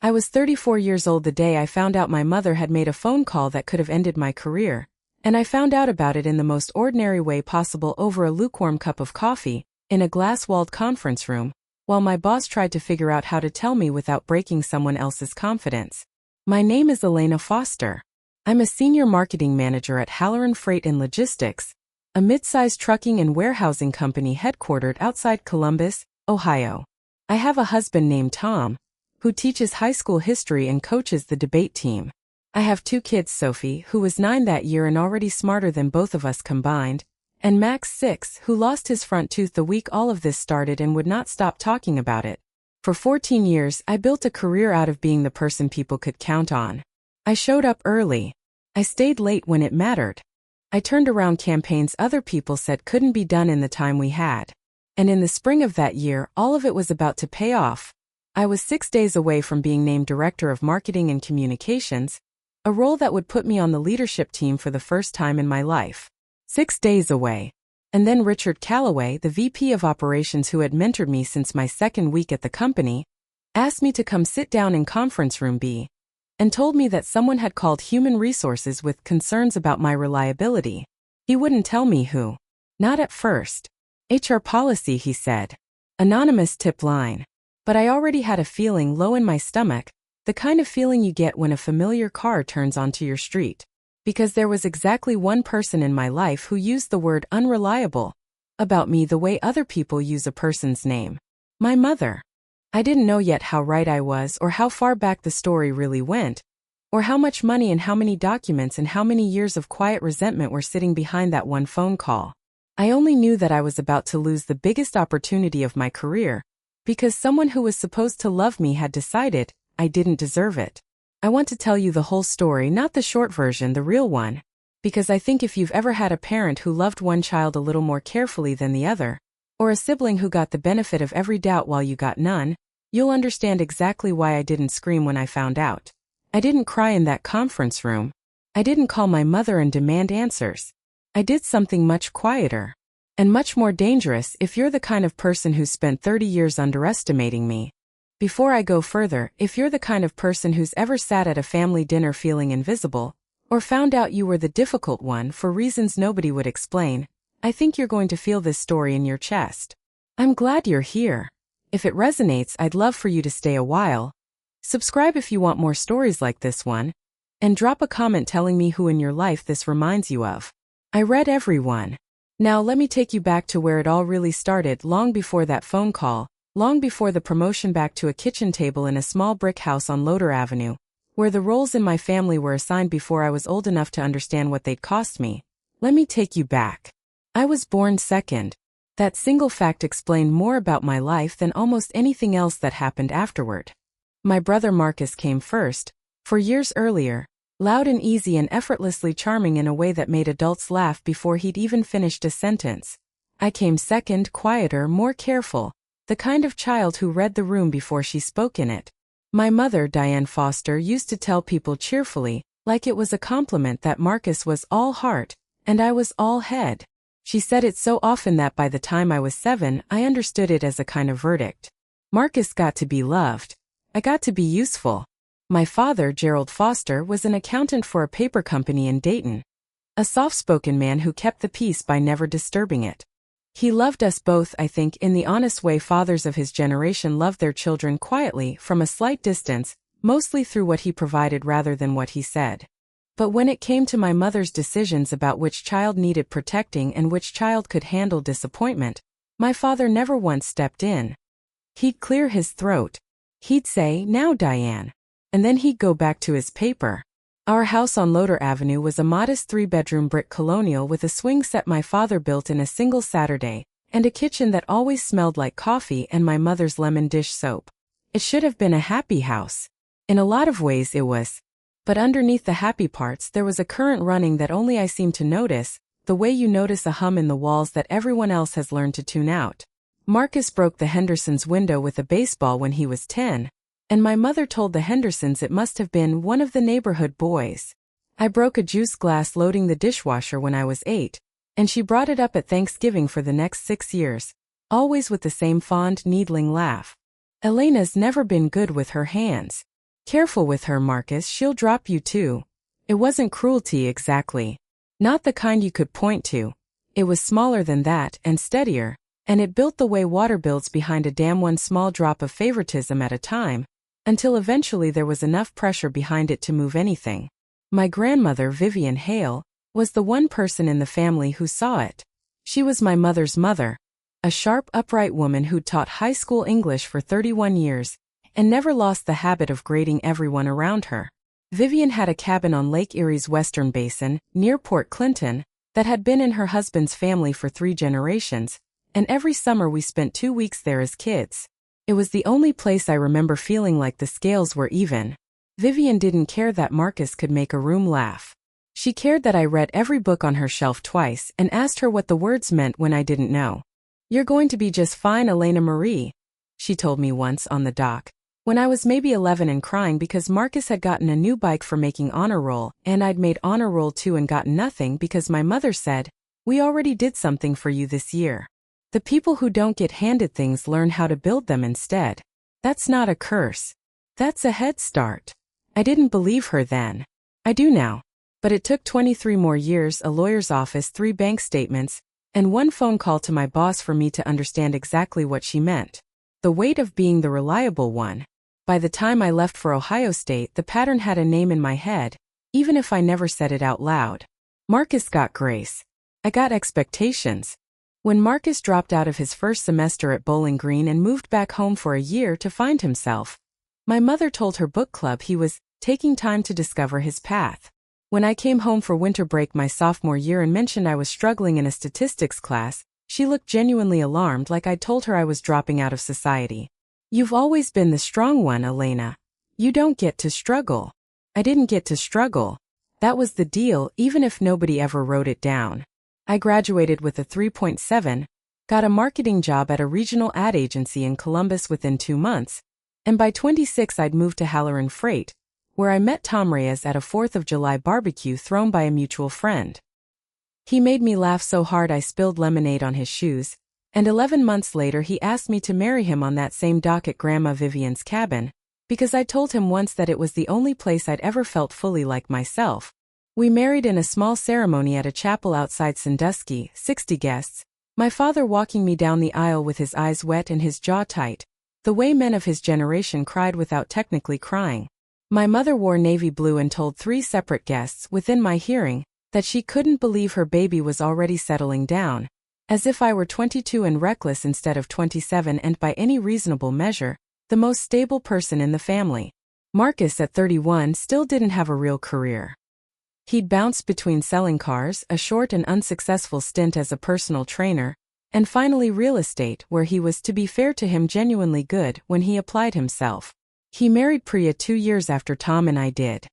I was 34 years old the day I found out my mother had made a phone call that could have ended my career, and I found out about it in the most ordinary way possible over a lukewarm cup of coffee, in a glass-walled conference room, while my boss tried to figure out how to tell me without breaking someone else's confidence. My name is Elena Foster. I'm a senior marketing manager at Halloran Freight and Logistics, a mid-sized trucking and warehousing company headquartered outside Columbus, Ohio. I have a husband named Tom, who teaches high school history and coaches the debate team. I have 2 kids, Sophie, who was 9 that year and already smarter than both of us combined, and Max, 6, who lost his front tooth the week all of this started and would not stop talking about it. For 14 years, I built a career out of being the person people could count on. I showed up early. I stayed late when it mattered. I turned around campaigns other people said couldn't be done in the time we had. And in the spring of that year, all of it was about to pay off. I was 6 days away from being named Director of Marketing and Communications, a role that would put me on the leadership team for the first time in my life. 6 days away. And then Richard Calloway, the VP of Operations who had mentored me since my second week at the company, asked me to come sit down in conference room B, and told me that someone had called Human Resources with concerns about my reliability. He wouldn't tell me who. Not at first. HR policy, he said. Anonymous tip line. But I already had a feeling low in my stomach, the kind of feeling you get when a familiar car turns onto your street. Because there was exactly one person in my life who used the word unreliable about me the way other people use a person's name. My mother. I didn't know yet how right I was or how far back the story really went, or how much money and how many documents and how many years of quiet resentment were sitting behind that one phone call. I only knew that I was about to lose the biggest opportunity of my career, because someone who was supposed to love me had decided I didn't deserve it. I want to tell you the whole story, not the short version, the real one, because I think if you've ever had a parent who loved one child a little more carefully than the other, or a sibling who got the benefit of every doubt while you got none, you'll understand exactly why I didn't scream when I found out. I didn't cry in that conference room. I didn't call my mother and demand answers. I did something much quieter. And much more dangerous if you're the kind of person who spent 30 years underestimating me. Before I go further, if you're the kind of person who's ever sat at a family dinner feeling invisible, or found out you were the difficult one for reasons nobody would explain, I think you're going to feel this story in your chest. I'm glad you're here. If it resonates, I'd love for you to stay a while. Subscribe if you want more stories like this one, and drop a comment telling me who in your life this reminds you of. I read everyone. Now let me take you back to where it all really started, long before that phone call, long before the promotion back to a kitchen table in a small brick house on Loder Avenue, where the roles in my family were assigned before I was old enough to understand what they'd cost me. Let me take you back. I was born second. That single fact explained more about my life than almost anything else that happened afterward. My brother Marcus came first, 4 years earlier, loud and easy and effortlessly charming in a way that made adults laugh before he'd even finished a sentence. I came second, quieter, more careful, the kind of child who read the room before she spoke in it. My mother, Diane Foster, used to tell people cheerfully, like it was a compliment, that Marcus was all heart, and I was all head. She said it so often that by the time I was 7, I understood it as a kind of verdict. Marcus got to be loved. I got to be useful. My father, Gerald Foster, was an accountant for a paper company in Dayton. A soft-spoken man who kept the peace by never disturbing it. He loved us both, I think, in the honest way fathers of his generation loved their children, quietly, from a slight distance, mostly through what he provided rather than what he said. But when it came to my mother's decisions about which child needed protecting and which child could handle disappointment, my father never once stepped in. He'd clear his throat. He'd say, "Now, Diane." And then he'd go back to his paper. Our house on Loder Avenue was a modest 3-bedroom brick colonial with a swing set my father built in a single Saturday, and a kitchen that always smelled like coffee and my mother's lemon dish soap. It should have been a happy house. In a lot of ways it was. But underneath the happy parts there was a current running that only I seemed to notice, the way you notice a hum in the walls that everyone else has learned to tune out. Marcus broke the Hendersons' window with a baseball when he was 10. And my mother told the Hendersons it must have been one of the neighborhood boys. I broke a juice glass loading the dishwasher when I was 8, and she brought it up at Thanksgiving for the next 6 years, always with the same fond, needling laugh. Elena's never been good with her hands. Careful with her, Marcus, she'll drop you too. It wasn't cruelty exactly. Not the kind you could point to. It was smaller than that and steadier, and it built the way water builds behind a dam, one small drop of favoritism at a time, until eventually there was enough pressure behind it to move anything. My grandmother, Vivian Hale, was the one person in the family who saw it. She was my mother's mother, a sharp, upright woman who'd taught high school English for 31 years and never lost the habit of grading everyone around her. Vivian had a cabin on Lake Erie's western basin, near Port Clinton, that had been in her husband's family for 3 generations, and every summer we spent 2 weeks there as kids. It was the only place I remember feeling like the scales were even. Vivian didn't care that Marcus could make a room laugh. She cared that I read every book on her shelf twice and asked her what the words meant when I didn't know. "You're going to be just fine, Elena Marie," she told me once on the dock, when I was maybe 11 and crying because Marcus had gotten a new bike for making honor roll and I'd made honor roll too and gotten nothing because my mother said, "We already did something for you this year." The people who don't get handed things learn how to build them instead. That's not a curse. That's a head start. I didn't believe her then. I do now. But it took 23 more years, a lawyer's office, 3 bank statements, and 1 phone call to my boss for me to understand exactly what she meant. The weight of being the reliable one. By the time I left for Ohio State, the pattern had a name in my head, even if I never said it out loud. Marcus got grace. I got expectations. When Marcus dropped out of his first semester at Bowling Green and moved back home for a year to find himself, my mother told her book club he was taking time to discover his path. When I came home for winter break my sophomore year and mentioned I was struggling in a statistics class, she looked genuinely alarmed, like I'd told her I was dropping out of society. "You've always been the strong one, Elena. You don't get to struggle." I didn't get to struggle. That was the deal, even if nobody ever wrote it down. I graduated with a 3.7, got a marketing job at a regional ad agency in Columbus within 2 months, and by 26 I'd moved to Halloran Freight, where I met Tom Reyes at a 4th of July barbecue thrown by a mutual friend. He made me laugh so hard I spilled lemonade on his shoes, and 11 months later he asked me to marry him on that same dock at Grandma Vivian's cabin, because I told him once that it was the only place I'd ever felt fully like myself. We married in a small ceremony at a chapel outside Sandusky, 60 guests, my father walking me down the aisle with his eyes wet and his jaw tight, the way men of his generation cried without technically crying. My mother wore navy blue and told 3 separate guests within my hearing that she couldn't believe her baby was already settling down, as if I were 22 and reckless instead of 27 and by any reasonable measure, the most stable person in the family. Marcus at 31 still didn't have a real career. He'd bounced between selling cars, a short and unsuccessful stint as a personal trainer, and finally real estate, where he was, to be fair to him, genuinely good when he applied himself. He married Priya 2 years after Tom and I did.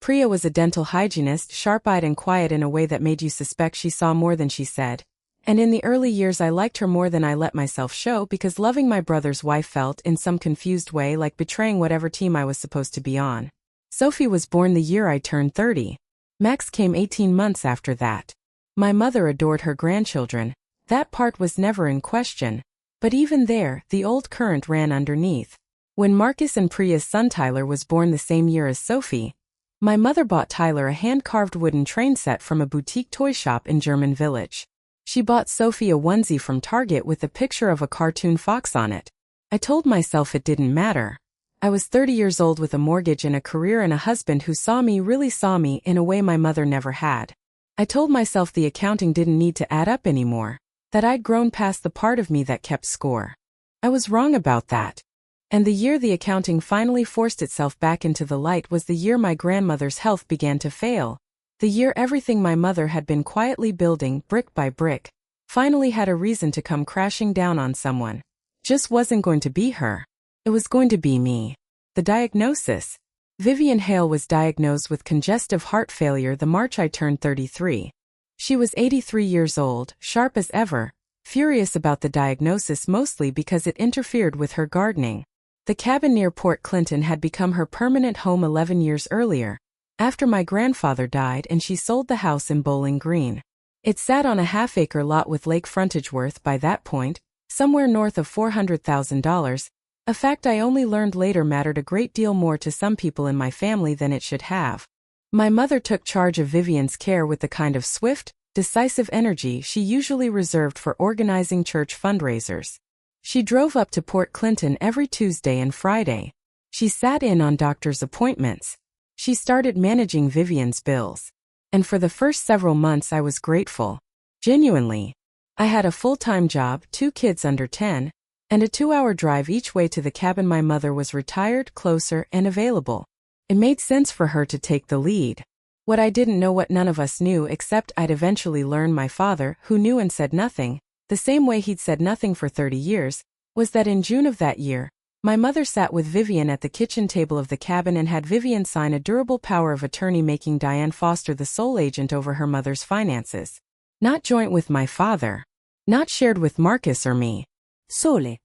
Priya was a dental hygienist, sharp-eyed and quiet in a way that made you suspect she saw more than she said. And in the early years I liked her more than I let myself show, because loving my brother's wife felt, in some confused way, like betraying whatever team I was supposed to be on. Sophie was born the year I turned 30. Max came 18 months after that. My mother adored her grandchildren. That part was never in question. But even there, the old current ran underneath. When Marcus and Priya's son Tyler was born the same year as Sophie, my mother bought Tyler a hand-carved wooden train set from a boutique toy shop in German Village. She bought Sophie a onesie from Target with a picture of a cartoon fox on it. I told myself it didn't matter. I was 30 years old with a mortgage and a career and a husband who really saw me in a way my mother never had. I told myself the accounting didn't need to add up anymore, that I'd grown past the part of me that kept score. I was wrong about that. And the year the accounting finally forced itself back into the light was the year my grandmother's health began to fail. The year everything my mother had been quietly building, brick by brick, finally had a reason to come crashing down on someone. Just wasn't going to be her. It was going to be me. The diagnosis. Vivian Hale was diagnosed with congestive heart failure the March I turned 33. She was 83 years old, sharp as ever, furious about the diagnosis mostly because it interfered with her gardening. The cabin near Port Clinton had become her permanent home 11 years earlier, after my grandfather died, and she sold the house in Bowling Green. It sat on a half-acre lot with lake frontage worth, by that point, somewhere north of $400,000, A fact I only learned later mattered a great deal more to some people in my family than it should have. My mother took charge of Vivian's care with the kind of swift, decisive energy she usually reserved for organizing church fundraisers. She drove up to Port Clinton every Tuesday and Friday. She sat in on doctor's appointments. She started managing Vivian's bills. And for the first several months I was grateful. Genuinely. I had a full-time job, 2 kids under 10, and a 2-hour drive each way to the cabin. My mother was retired, closer, and available. It made sense for her to take the lead. What I didn't know, what none of us knew except I'd eventually learn, my father, who knew and said nothing, the same way he'd said nothing for 30 years, was that in June of that year, my mother sat with Vivian at the kitchen table of the cabin and had Vivian sign a durable power of attorney, making Diane Foster the sole agent over her mother's finances. Not joint with my father. Not shared with Marcus or me. Sole.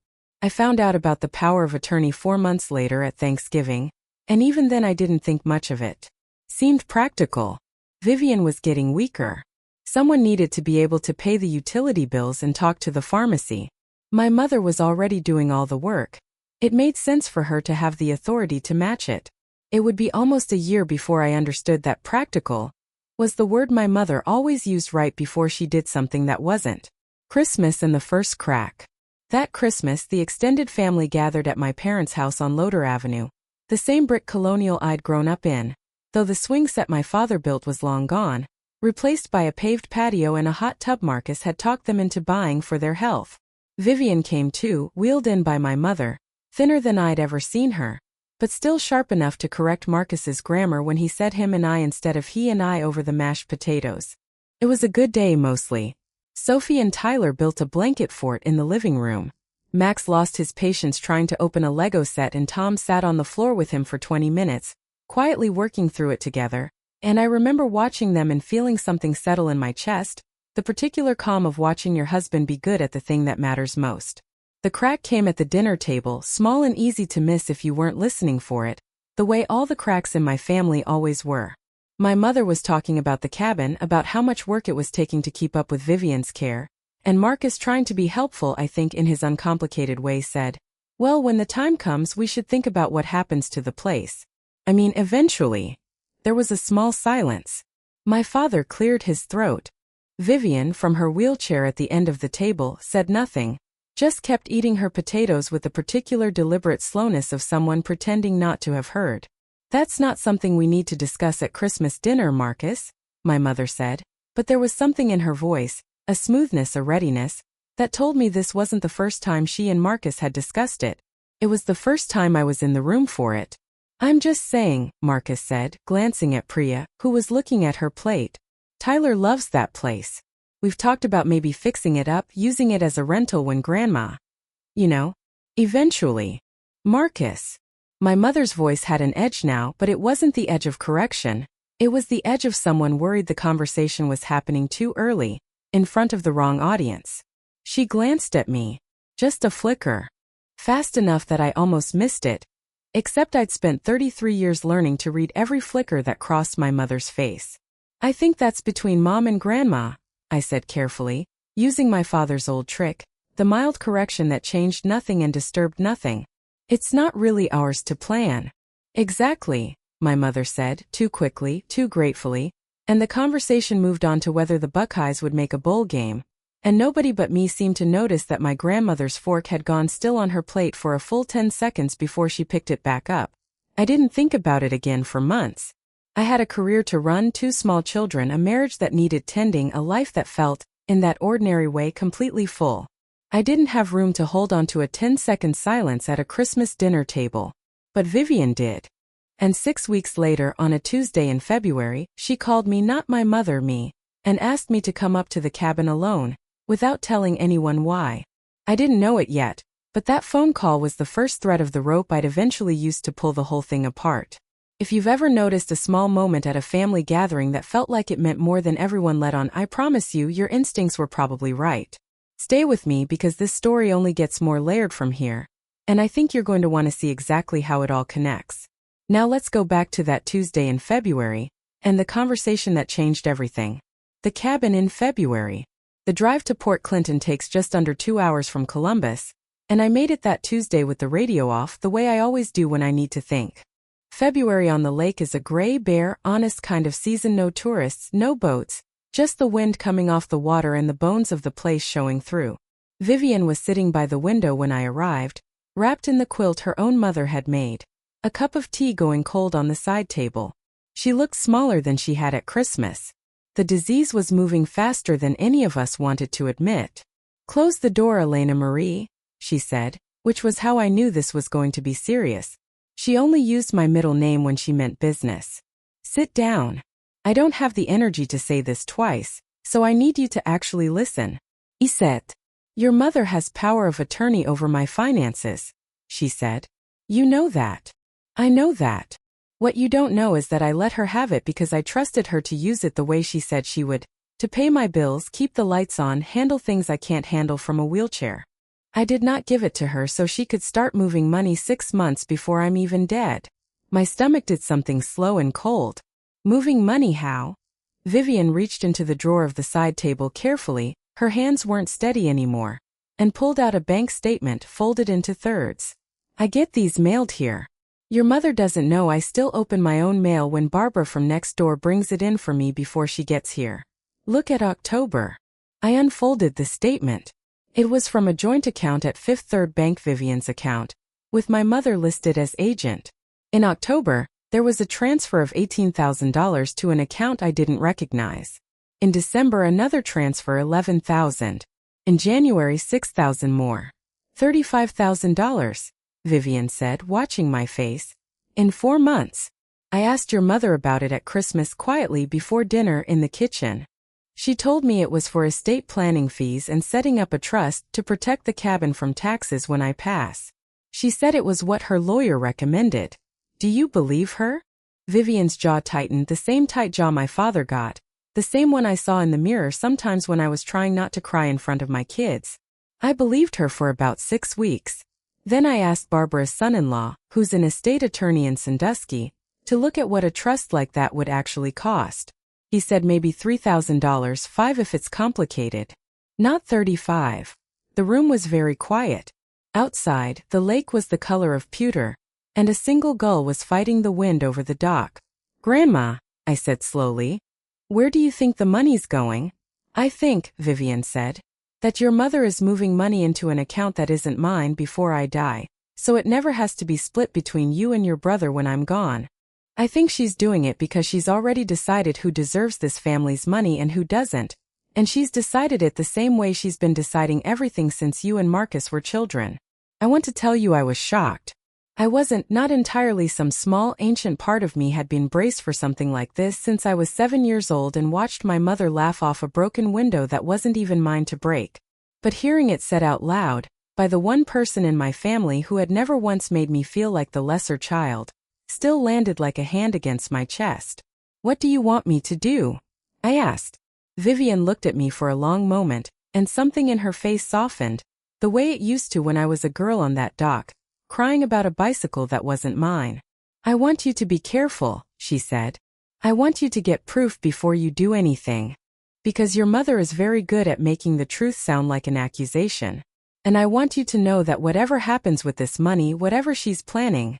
I found out about the power of attorney 4 months later at Thanksgiving, and even then I didn't think much of it. Seemed practical. Vivian was getting weaker. Someone needed to be able to pay the utility bills and talk to the pharmacy. My mother was already doing all the work. It made sense for her to have the authority to match it. It would be almost a year before I understood that practical was the word my mother always used right before she did something that wasn't. Christmas and the first crack. That Christmas, the extended family gathered at my parents' house on Loder Avenue, the same brick colonial I'd grown up in, though the swing set my father built was long gone, replaced by a paved patio and a hot tub Marcus had talked them into buying for their health. Vivian came too, wheeled in by my mother, thinner than I'd ever seen her, but still sharp enough to correct Marcus's grammar when he said him and I instead of he and I over the mashed potatoes. It was a good day mostly. Sophie and Tyler built a blanket fort in the living room. Max lost his patience trying to open a Lego set and Tom sat on the floor with him for 20 minutes, quietly working through it together, and I remember watching them and feeling something settle in my chest, the particular calm of watching your husband be good at the thing that matters most. The crack came at the dinner table, small and easy to miss if you weren't listening for it, the way all the cracks in my family always were. My mother was talking about the cabin, about how much work it was taking to keep up with Vivian's care, and Marcus, trying to be helpful I think in his uncomplicated way, said, "Well, when the time comes we should think about what happens to the place. I mean, eventually." There was a small silence. My father cleared his throat. Vivian, from her wheelchair at the end of the table, said nothing, just kept eating her potatoes with the particular deliberate slowness of someone pretending not to have heard. "That's not something we need to discuss at Christmas dinner, Marcus," my mother said, but there was something in her voice, a smoothness, a readiness, that told me this wasn't the first time she and Marcus had discussed it. It was the first time I was in the room for it. "I'm just saying," Marcus said, glancing at Priya, who was looking at her plate. "Tyler loves that place. We've talked about maybe fixing it up, using it as a rental when Grandma, you know, eventually." "Marcus." My mother's voice had an edge now, but it wasn't the edge of correction. It was the edge of someone worried the conversation was happening too early, in front of the wrong audience. She glanced at me. Just a flicker. Fast enough that I almost missed it. Except I'd spent 33 years learning to read every flicker that crossed my mother's face. "I think that's between Mom and Grandma," I said carefully, using my father's old trick, the mild correction that changed nothing and disturbed nothing. "It's not really ours to plan." "Exactly," my mother said, too quickly, too gratefully, and the conversation moved on to whether the Buckeyes would make a bowl game, and nobody but me seemed to notice that my grandmother's fork had gone still on her plate for a full 10 seconds before she picked it back up. I didn't think about it again for months. I had a career to run, 2 small children, a marriage that needed tending, a life that felt, in that ordinary way, completely full. I didn't have room to hold on to a 10-second silence at a Christmas dinner table. But Vivian did. And 6 weeks later, on a Tuesday in February, she called me, not my mother, me, and asked me to come up to the cabin alone, without telling anyone why. I didn't know it yet, but that phone call was the first thread of the rope I'd eventually use to pull the whole thing apart. If you've ever noticed a small moment at a family gathering that felt like it meant more than everyone let on, I promise you, your instincts were probably right. Stay with me because this story only gets more layered from here, and I think you're going to want to see exactly how it all connects. Now let's go back to that Tuesday in February, and the conversation that changed everything. The cabin in February. The drive to Port Clinton takes just under 2 hours from Columbus, And I made it that Tuesday with the radio off, the way I always do when I need to think. February on the lake is a gray, bare, honest kind of season. No tourists, no boats, just the wind coming off the water and the bones of the place showing through. Vivian was sitting by the window when I arrived, wrapped in the quilt her own mother had made. A cup of tea going cold on the side table. She looked smaller than she had at Christmas. The disease was moving faster than any of us wanted to admit. "Close the door, Elena Marie," she said, which was how I knew this was going to be serious. She only used my middle name when she meant business. "Sit down. I don't have the energy to say this twice, so I need you to actually listen." "Isette, your mother has power of attorney over my finances," she said. "You know that." "I know that. What you don't know is that I let her have it because I trusted her to use it the way she said she would, to pay my bills, keep the lights on, handle things I can't handle from a wheelchair. I did not give it to her so she could start moving money 6 months before I'm even dead." My stomach did something slow and cold. "Moving money how?" Vivian reached into the drawer of the side table carefully, her hands weren't steady anymore, and pulled out a bank statement folded into thirds. "I get these mailed here. Your mother doesn't know I still open my own mail when Barbara from next door brings it in for me before she gets here. Look at October." I unfolded the statement. It was from a joint account at Fifth Third Bank, Vivian's account, with my mother listed as agent. In October, there was a transfer of $18,000 to an account I didn't recognize. In December, another transfer, $11,000. In January, $6,000 more. $35,000, Vivian said, watching my face. "In 4 months. I asked your mother about it at Christmas quietly before dinner in the kitchen. She told me it was for estate planning fees and setting up a trust to protect the cabin from taxes when I pass. She said it was what her lawyer recommended. Do you believe her?" Vivian's jaw tightened, the same tight jaw my father got, the same one I saw in the mirror sometimes when I was trying not to cry in front of my kids. I believed her for about 6 weeks. Then I asked Barbara's son-in-law, who's an estate attorney in Sandusky, to look at what a trust like that would actually cost. He said maybe $3,000, $5 if it's complicated. Not $35. The room was very quiet. Outside, the lake was the color of pewter, and a single gull was fighting the wind over the dock. "Grandma," I said slowly, "where do you think the money's going?" "I think," Vivian said, "that your mother is moving money into an account that isn't mine before I die, so it never has to be split between you and your brother when I'm gone. I think she's doing it because she's already decided who deserves this family's money and who doesn't, and she's decided it the same way she's been deciding everything since you and Marcus were children." I want to tell you I was shocked. I wasn't, not entirely. Some small, ancient part of me had been braced for something like this since I was 7 years old and watched my mother laugh off a broken window that wasn't even mine to break. But hearing it said out loud, by the one person in my family who had never once made me feel like the lesser child, still landed like a hand against my chest. "What do you want me to do?" I asked. Vivian looked at me for a long moment, and something in her face softened, the way it used to when I was a girl on that dock, crying about a bicycle that wasn't mine. "I want you to be careful," she said. "I want you to get proof before you do anything. Because your mother is very good at making the truth sound like an accusation. And I want you to know that whatever happens with this money, whatever she's planning,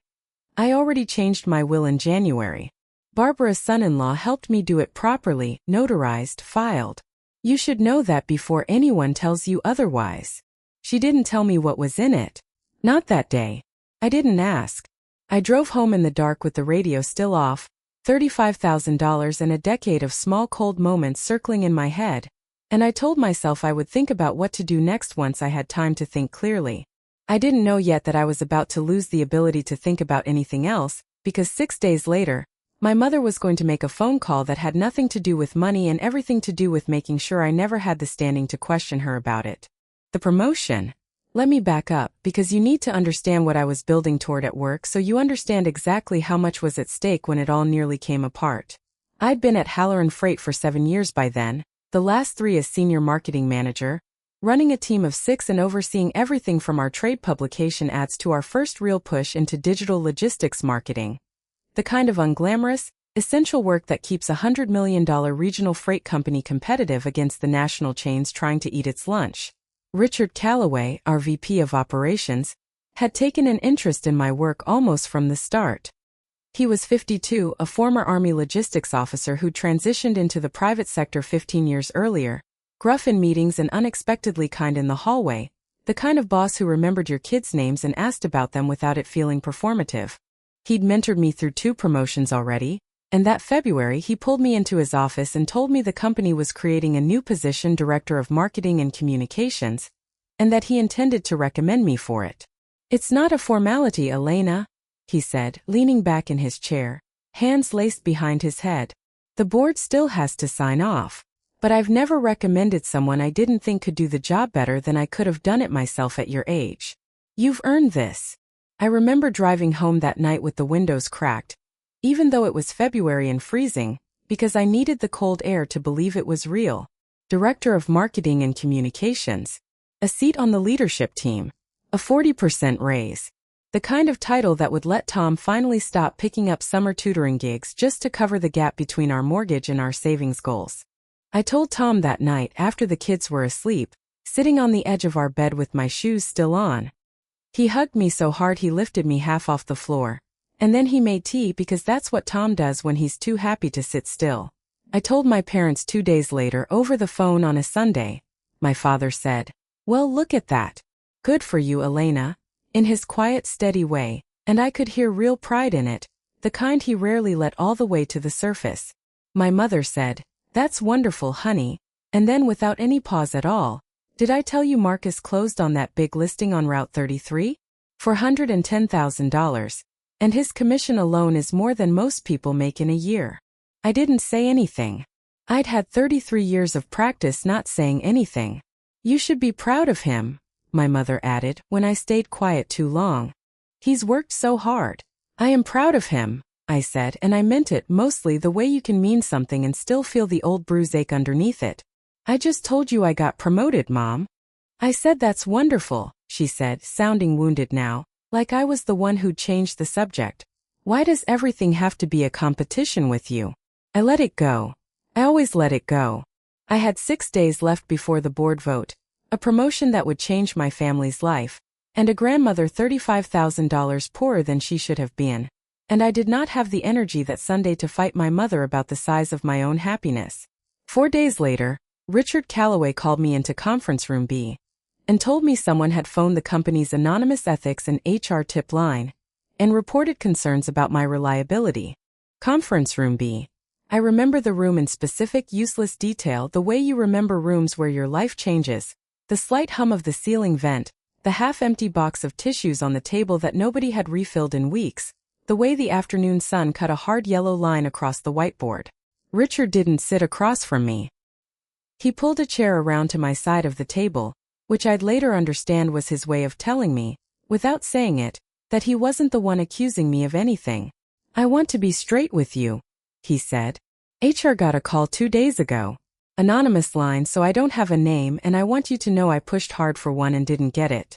I already changed my will in January. Barbara's son-in-law helped me do it properly, notarized, filed. You should know that before anyone tells you otherwise. She didn't tell me what was in it. Not that day. I didn't ask. I drove home in the dark with the radio still off, $35,000 and a decade of small cold moments circling in my head, and I told myself I would think about what to do next once I had time to think clearly. I didn't know yet that I was about to lose the ability to think about anything else, because 6 days later, my mother was going to make a phone call that had nothing to do with money and everything to do with making sure I never had the standing to question her about it. The promotion. Let me back up, because you need to understand what I was building toward at work so you understand exactly how much was at stake when it all nearly came apart. I'd been at Halloran Freight for 7 years by then, the last 3 as senior marketing manager, running a team of 6 and overseeing everything from our trade publication ads to our first real push into digital logistics marketing. The kind of unglamorous, essential work that keeps a $100 million regional freight company competitive against the national chains trying to eat its lunch. Richard Calloway, our VP of Operations, had taken an interest in my work almost from the start. He was 52, a former Army logistics officer who transitioned into the private sector 15 years earlier, gruff in meetings and unexpectedly kind in the hallway, the kind of boss who remembered your kids' names and asked about them without it feeling performative. He'd mentored me through 2 promotions already, and that February he pulled me into his office and told me the company was creating a new position, Director of Marketing and Communications, and that he intended to recommend me for it. "It's not a formality, Elena," he said, leaning back in his chair, hands laced behind his head. "The board still has to sign off. But I've never recommended someone I didn't think could do the job better than I could have done it myself at your age. You've earned this." I remember driving home that night with the windows cracked, even though it was February and freezing, because I needed the cold air to believe it was real. Director of Marketing and Communications. A seat on the leadership team. A 40% raise. The kind of title that would let Tom finally stop picking up summer tutoring gigs just to cover the gap between our mortgage and our savings goals. I told Tom that night after the kids were asleep, sitting on the edge of our bed with my shoes still on. He hugged me so hard he lifted me half off the floor. And then he made tea because that's what Tom does when he's too happy to sit still. I told my parents 2 days later over the phone on a Sunday. My father said, "Well, look at that. Good for you, Elena," in his quiet, steady way, and I could hear real pride in it, the kind he rarely let all the way to the surface. My mother said, "That's wonderful, honey," and then without any pause at all, "Did I tell you Marcus closed on that big listing on Route 33? For $110,000. And his commission alone is more than most people make in a year." I didn't say anything. I'd had 33 years of practice not saying anything. "You should be proud of him," my mother added when I stayed quiet too long. "He's worked so hard." "I am proud of him," I said, and I meant it, mostly the way you can mean something and still feel the old bruise ache underneath it. "I just told you I got promoted, Mom." I said, "That's wonderful," she said, sounding wounded now, like I was the one who'd changed the subject. "Why does everything have to be a competition with you?" I let it go. I always let it go. I had 6 days left before the board vote, a promotion that would change my family's life, and a grandmother $35,000 poorer than she should have been. And I did not have the energy that Sunday to fight my mother about the size of my own happiness. 4 days later, Richard Calloway called me into conference room B and told me someone had phoned the company's anonymous ethics and HR tip line and reported concerns about my reliability. Conference room B. I remember the room in specific, useless detail, the way you remember rooms where your life changes, the slight hum of the ceiling vent, the half-empty box of tissues on the table that nobody had refilled in weeks, the way the afternoon sun cut a hard yellow line across the whiteboard. Richard didn't sit across from me. He pulled a chair around to my side of the table, which I'd later understand was his way of telling me, without saying it, that he wasn't the one accusing me of anything. "I want to be straight with you," he said. "HR got a call 2 days ago. Anonymous line, so I don't have a name, and I want you to know I pushed hard for one and didn't get it.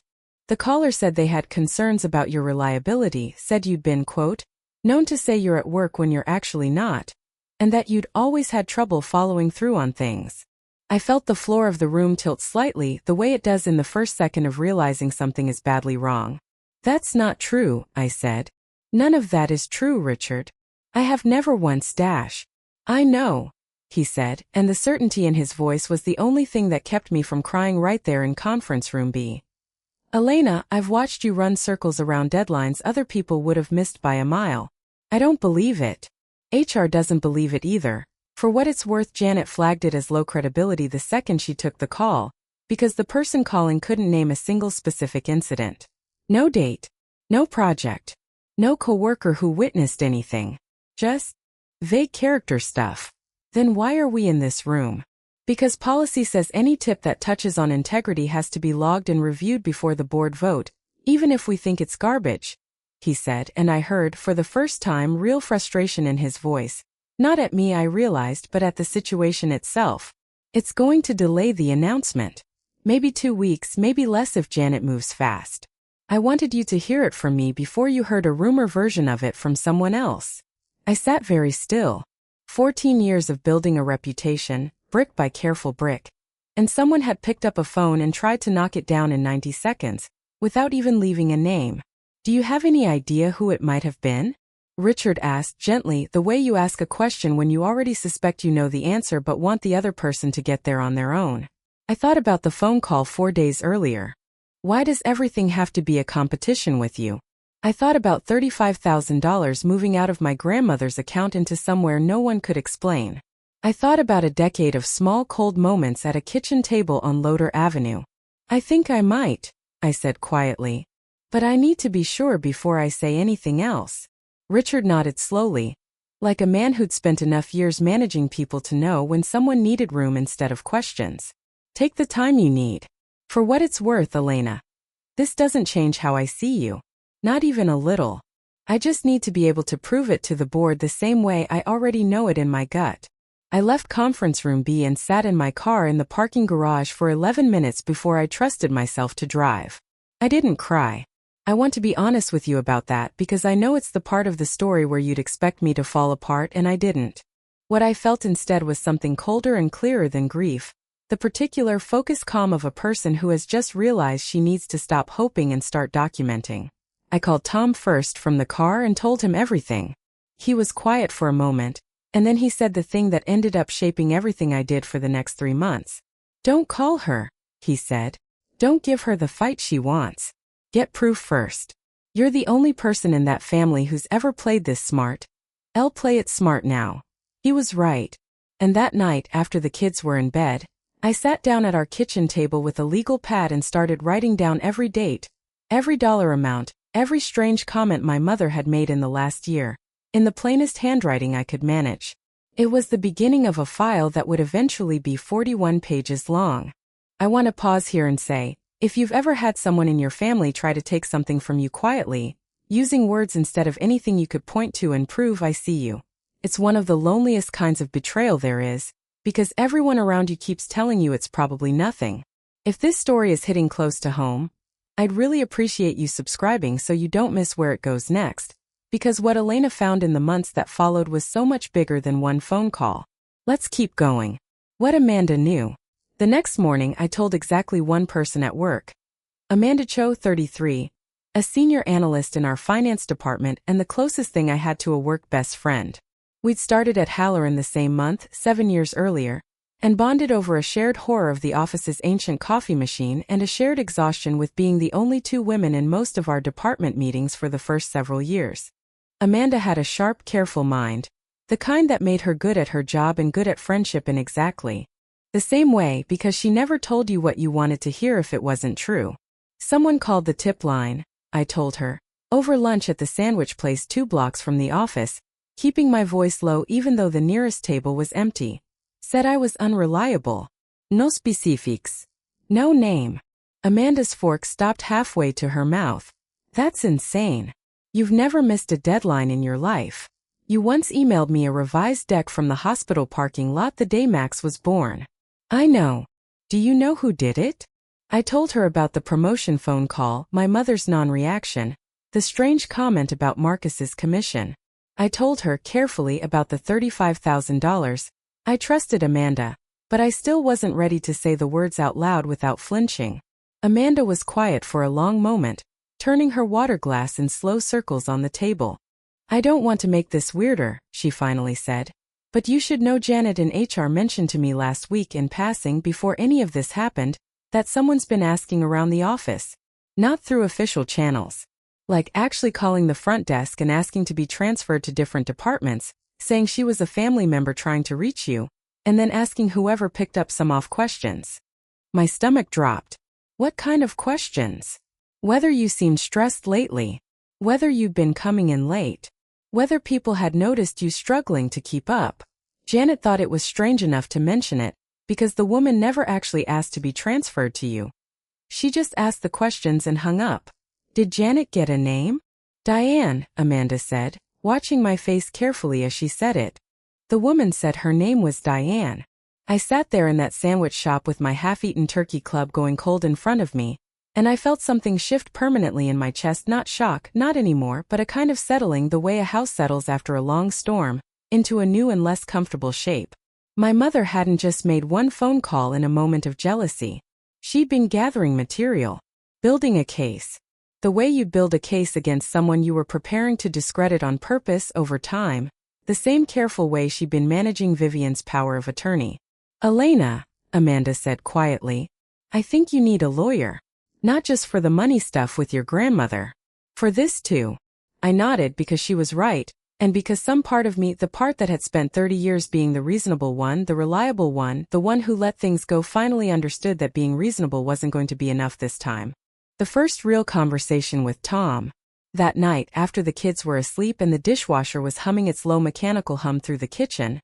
The caller said they had concerns about your reliability, said you'd been, quote, known to say you're at work when you're actually not, and that you'd always had trouble following through on things." I felt the floor of the room tilt slightly, the way it does in the first second of realizing something is badly wrong. "That's not true," I said. "None of that is true, Richard. I have never once dash." "I know," he said, and the certainty in his voice was the only thing that kept me from crying right there in conference room B. "Elena, I've watched you run circles around deadlines other people would have missed by a mile. I don't believe it. HR doesn't believe it either. For what it's worth, Janet flagged it as low credibility the second she took the call, because the person calling couldn't name a single specific incident. No date. No project. No coworker who witnessed anything. Just vague character stuff. Then why are we in this room? Because policy says any tip that touches on integrity has to be logged and reviewed before the board vote, even if we think it's garbage," he said, and I heard, for the first time, real frustration in his voice. Not at me, I realized, but at the situation itself. "It's going to delay the announcement. Maybe 2 weeks, maybe less if Janet moves fast. I wanted you to hear it from me before you heard a rumor version of it from someone else." I sat very still. 14 years of building a reputation, brick by careful brick. and someone had picked up a phone and tried to knock it down in 90 seconds, without even leaving a name. Do you have any idea who it might have been? Richard asked gently, the way you ask a question when you already suspect you know the answer but want the other person to get there on their own. I thought about the phone call 4 days earlier. Why does everything have to be a competition with you? I thought about $35,000 moving out of my grandmother's account into somewhere no one could explain. I thought about a decade of small cold moments at a kitchen table on Loder Avenue. I think I might, I said quietly. But I need to be sure before I say anything else. Richard nodded slowly, like a man who'd spent enough years managing people to know when someone needed room instead of questions. Take the time you need. For what it's worth, Elena. This doesn't change how I see you. Not even a little. I just need to be able to prove it to the board the same way I already know it in my gut. I left conference room B and sat in my car in the parking garage for 11 minutes before I trusted myself to drive. I didn't cry. I want to be honest with you about that because I know it's the part of the story where you'd expect me to fall apart and I didn't. What I felt instead was something colder and clearer than grief, the particular focused calm of a person who has just realized she needs to stop hoping and start documenting. I called Tom first from the car and told him everything. He was quiet for a moment, and then he said the thing that ended up shaping everything I did for the next 3 months. Don't call her, he said. Don't give her the fight she wants. Get proof first. You're the only person in that family who's ever played this smart. I'll play it smart now. He was right. And that night, after the kids were in bed, I sat down at our kitchen table with a legal pad and started writing down every date, every dollar amount, every strange comment my mother had made in the last year, in the plainest handwriting I could manage. It was the beginning of a file that would eventually be 41 pages long. I want to pause here and say, if you've ever had someone in your family try to take something from you quietly, using words instead of anything you could point to and prove I see you, it's one of the loneliest kinds of betrayal there is, because everyone around you keeps telling you it's probably nothing. If this story is hitting close to home, I'd really appreciate you subscribing so you don't miss where it goes next, because what Elena found in the months that followed was so much bigger than one phone call. Let's keep going. What Amanda knew. The next morning I told exactly one person at work. Amanda Cho, 33, a senior analyst in our finance department and the closest thing I had to a work best friend. We'd started at Halloran the same month, 7 years earlier, and bonded over a shared horror of the office's ancient coffee machine and a shared exhaustion with being the only 2 women in most of our department meetings for the first several years. Amanda had a sharp, careful mind, the kind that made her good at her job and good at friendship in exactly the same way, because she never told you what you wanted to hear if it wasn't true. Someone called the tip line, I told her, over lunch at the sandwich place 2 blocks from the office, keeping my voice low even though the nearest table was empty. Said I was unreliable. No specifics. No name. Amanda's fork stopped halfway to her mouth. That's insane. You've never missed a deadline in your life. You once emailed me a revised deck from the hospital parking lot the day Max was born. I know. Do you know who did it? I told her about the promotion phone call, my mother's non-reaction, the strange comment about Marcus's commission. I told her carefully about the $35,000. I trusted Amanda, but I still wasn't ready to say the words out loud without flinching. Amanda was quiet for a long moment, turning her water glass in slow circles on the table. I don't want to make this weirder, she finally said. But you should know Janet in HR mentioned to me last week in passing before any of this happened, that someone's been asking around the office. Not through official channels. Like actually calling the front desk and asking to be transferred to different departments, saying she was a family member trying to reach you, and then asking whoever picked up some off questions. My stomach dropped. What kind of questions? Whether you seemed stressed lately. Whether you'd been coming in late. Whether people had noticed you struggling to keep up. Janet thought it was strange enough to mention it, because the woman never actually asked to be transferred to you. She just asked the questions and hung up. Did Janet get a name? Diane, Amanda said, watching my face carefully as she said it. The woman said her name was Diane. I sat there in that sandwich shop with my half-eaten turkey club going cold in front of me, and I felt something shift permanently in my chest, not shock, not anymore, but a kind of settling the way a house settles after a long storm, into a new and less comfortable shape. My mother hadn't just made one phone call in a moment of jealousy. She'd been gathering material, building a case. The way you'd build a case against someone you were preparing to discredit on purpose over time, the same careful way she'd been managing Vivian's power of attorney. Elena, Amanda said quietly, I think you need a lawyer. Not just for the money stuff with your grandmother. For this too. I nodded because she was right, and because some part of me, the part that had spent 30 years being the reasonable one, the reliable one, the one who let things go, finally understood that being reasonable wasn't going to be enough this time. The first real conversation with Tom. That night, after the kids were asleep and the dishwasher was humming its low mechanical hum through the kitchen,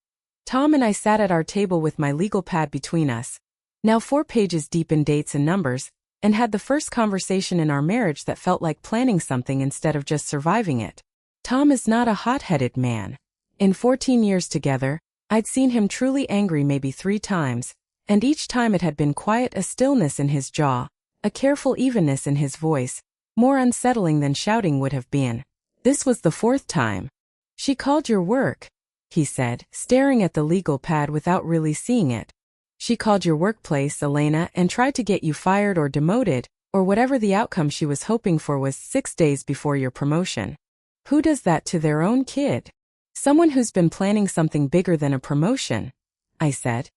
Tom and I sat at our table with my legal pad between us, now 4 pages deep in dates and numbers, and had the first conversation in our marriage that felt like planning something instead of just surviving it. Tom is not a hot-headed man. In 14 years together, I'd seen him truly angry maybe 3 times, and each time it had been quiet, a stillness in his jaw, a careful evenness in his voice, more unsettling than shouting would have been. This was the 4th time. She called your work, he said, staring at the legal pad without really seeing it. She called your workplace, Elena, and tried to get you fired or demoted, or whatever the outcome she was hoping for was 6 days before your promotion. Who does that to their own kid? Someone who's been planning something bigger than a promotion, I said.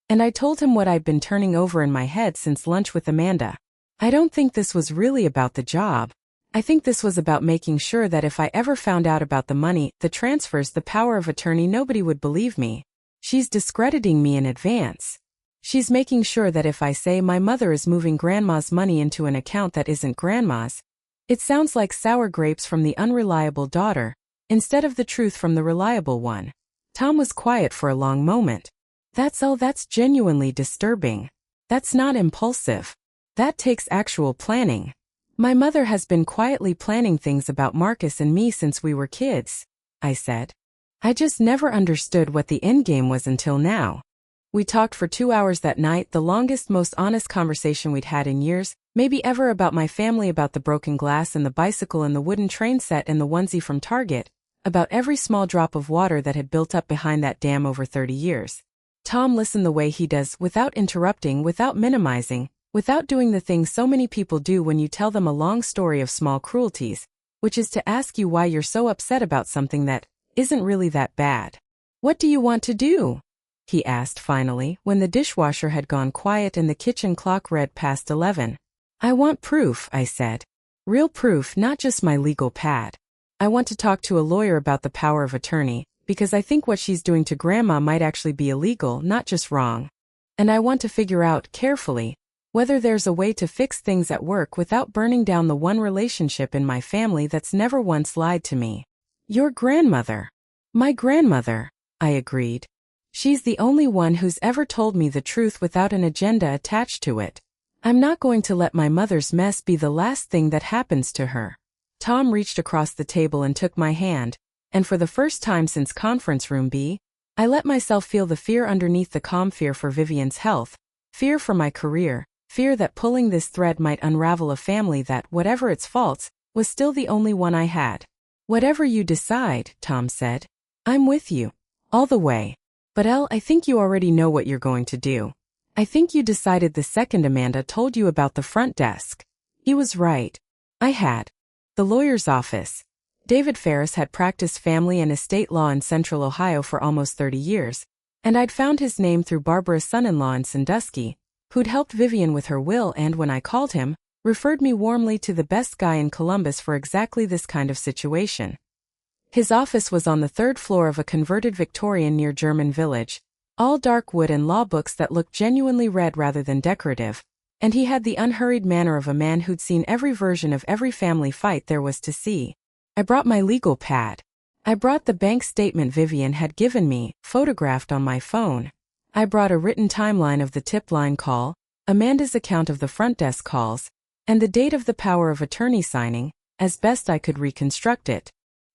And I told him what I'd been turning over in my head since lunch with Amanda. I don't think this was really about the job. I think this was about making sure that if I ever found out about the money, the transfers, the power of attorney, nobody would believe me. She's discrediting me in advance. She's making sure that if I say my mother is moving grandma's money into an account that isn't grandma's, it sounds like sour grapes from the unreliable daughter, instead of the truth from the reliable one. Tom was quiet for a long moment. That's genuinely disturbing. That's not impulsive. That takes actual planning. My mother has been quietly planning things about Marcus and me since we were kids, I said. I just never understood what the endgame was until now. We talked for 2 hours that night, the longest, most honest conversation we'd had in years, maybe ever, about my family, about the broken glass and the bicycle and the wooden train set and the onesie from Target, about every small drop of water that had built up behind that dam over 30 years. Tom listened the way he does, without interrupting, without minimizing, without doing the thing so many people do when you tell them a long story of small cruelties, which is to ask you why you're so upset about something that isn't really that bad. What do you want to do? He asked finally, when the dishwasher had gone quiet and the kitchen clock read past 11. I want proof, I said. Real proof, not just my legal pad. I want to talk to a lawyer about the power of attorney, because I think what she's doing to Grandma might actually be illegal, not just wrong. And I want to figure out, carefully, whether there's a way to fix things at work without burning down the one relationship in my family that's never once lied to me. Your grandmother. My grandmother, I agreed. She's the only one who's ever told me the truth without an agenda attached to it. I'm not going to let my mother's mess be the last thing that happens to her. Tom reached across the table and took my hand, and for the first time since conference room B, I let myself feel the fear underneath the calm, fear for Vivian's health, fear for my career, fear that pulling this thread might unravel a family that, whatever its faults, was still the only one I had. Whatever you decide, Tom said. I'm with you. All the way. But I think you already know what you're going to do. I think you decided the second Amanda told you about the front desk. He was right. I had. The lawyer's office. David Ferris had practiced family and estate law in Central Ohio for almost 30 years, and I'd found his name through Barbara's son-in-law in Sandusky, who'd helped Vivian with her will and, when I called him, referred me warmly to the best guy in Columbus for exactly this kind of situation. His office was on the 3rd floor of a converted Victorian near German Village, all dark wood and law books that looked genuinely read rather than decorative, and he had the unhurried manner of a man who'd seen every version of every family fight there was to see. I brought my legal pad. I brought the bank statement Vivian had given me, photographed on my phone. I brought a written timeline of the tip line call, Amanda's account of the front desk calls, and the date of the power of attorney signing, as best I could reconstruct it.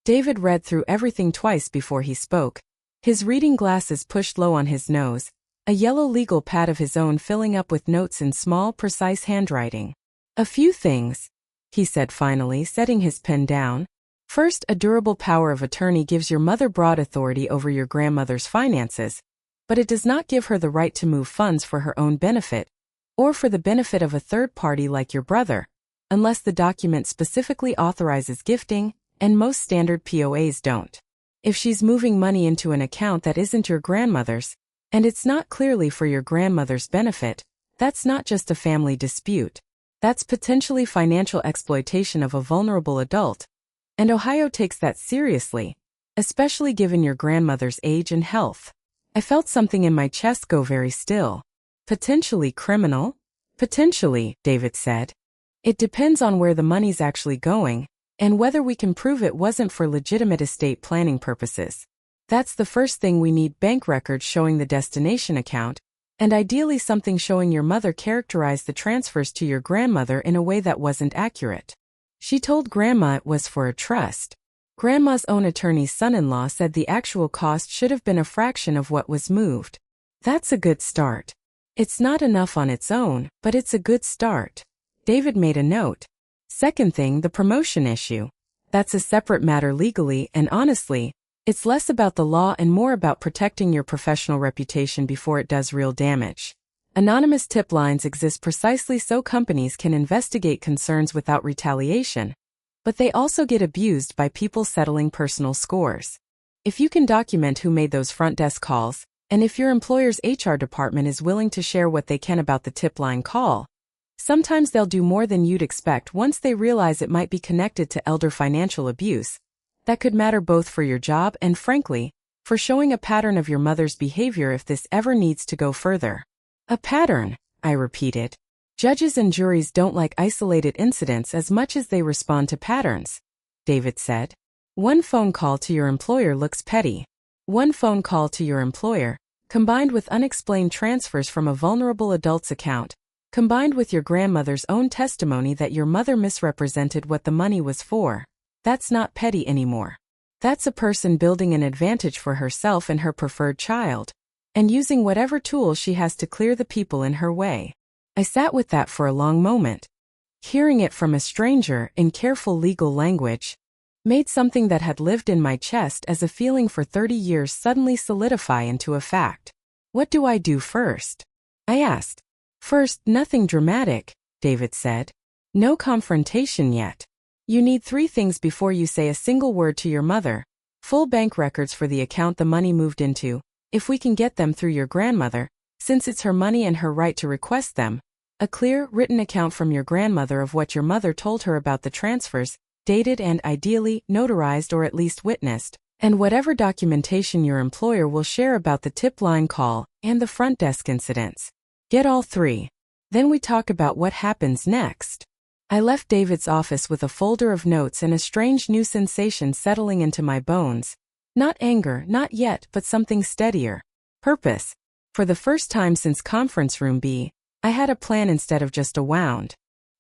David read through everything twice before he spoke, his reading glasses pushed low on his nose, a yellow legal pad of his own filling up with notes in small, precise handwriting. A few things, he said finally, setting his pen down. First, a durable power of attorney gives your mother broad authority over your grandmother's finances, but it does not give her the right to move funds for her own benefit, or for the benefit of a third party like your brother, unless the document specifically authorizes gifting, and most standard POAs don't. If she's moving money into an account that isn't your grandmother's, and it's not clearly for your grandmother's benefit, that's not just a family dispute. That's potentially financial exploitation of a vulnerable adult, and Ohio takes that seriously, especially given your grandmother's age and health. I felt something in my chest go very still. Potentially criminal? Potentially, David said. It depends on where the money's actually going, and whether we can prove it wasn't for legitimate estate planning purposes. That's the first thing we need: bank records showing the destination account, and ideally something showing your mother characterized the transfers to your grandmother in a way that wasn't accurate. She told Grandma it was for a trust. Grandma's own attorney's son-in-law said the actual cost should have been a fraction of what was moved. That's a good start. It's not enough on its own, but it's a good start. David made a note. Second thing, the promotion issue. That's a separate matter legally, and honestly, it's less about the law and more about protecting your professional reputation before it does real damage. Anonymous tip lines exist precisely so companies can investigate concerns without retaliation, but they also get abused by people settling personal scores. If you can document who made those front desk calls, and if your employer's HR department is willing to share what they can about the tip line call, sometimes they'll do more than you'd expect once they realize it might be connected to elder financial abuse. That could matter both for your job and, frankly, for showing a pattern of your mother's behavior if this ever needs to go further. A pattern, I repeated. Judges and juries don't like isolated incidents as much as they respond to patterns, David said. One phone call to your employer looks petty. One phone call to your employer, combined with unexplained transfers from a vulnerable adult's account, combined with your grandmother's own testimony that your mother misrepresented what the money was for, that's not petty anymore. That's a person building an advantage for herself and her preferred child, and using whatever tools she has to clear the people in her way. I sat with that for a long moment. Hearing it from a stranger in careful legal language made something that had lived in my chest as a feeling for 30 years suddenly solidify into a fact. What do I do first? I asked. First, nothing dramatic, David said. No confrontation yet. You need 3 things before you say a single word to your mother. Full bank records for the account the money moved into, if we can get them through your grandmother, since it's her money and her right to request them. A clear, written account from your grandmother of what your mother told her about the transfers, dated and ideally notarized or at least witnessed, and whatever documentation your employer will share about the tip line call and the front desk incidents. Get all 3. Then we talk about what happens next. I left David's office with a folder of notes and a strange new sensation settling into my bones. Not anger, not yet, but something steadier. Purpose. For the first time since Conference Room B, I had a plan instead of just a wound.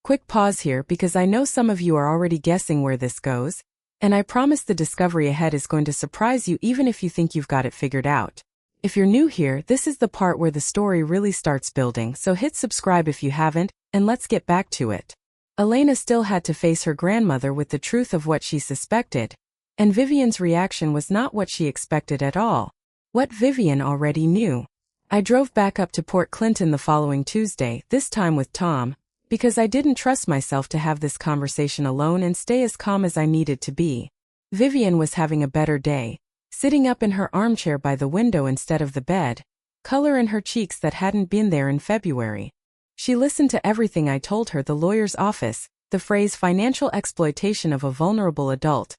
Quick pause here because I know some of you are already guessing where this goes, and I promise the discovery ahead is going to surprise you even if you think you've got it figured out. If you're new here, this is the part where the story really starts building, so hit subscribe if you haven't, and let's get back to it. Elena still had to face her grandmother with the truth of what she suspected, and Vivian's reaction was not what she expected at all. What Vivian already knew. I drove back up to Port Clinton the following Tuesday, this time with Tom, because I didn't trust myself to have this conversation alone and stay as calm as I needed to be. Vivian was having a better day, sitting up in her armchair by the window instead of the bed, color in her cheeks that hadn't been there in February. She listened to everything I told her: the lawyer's office, the phrase financial exploitation of a vulnerable adult,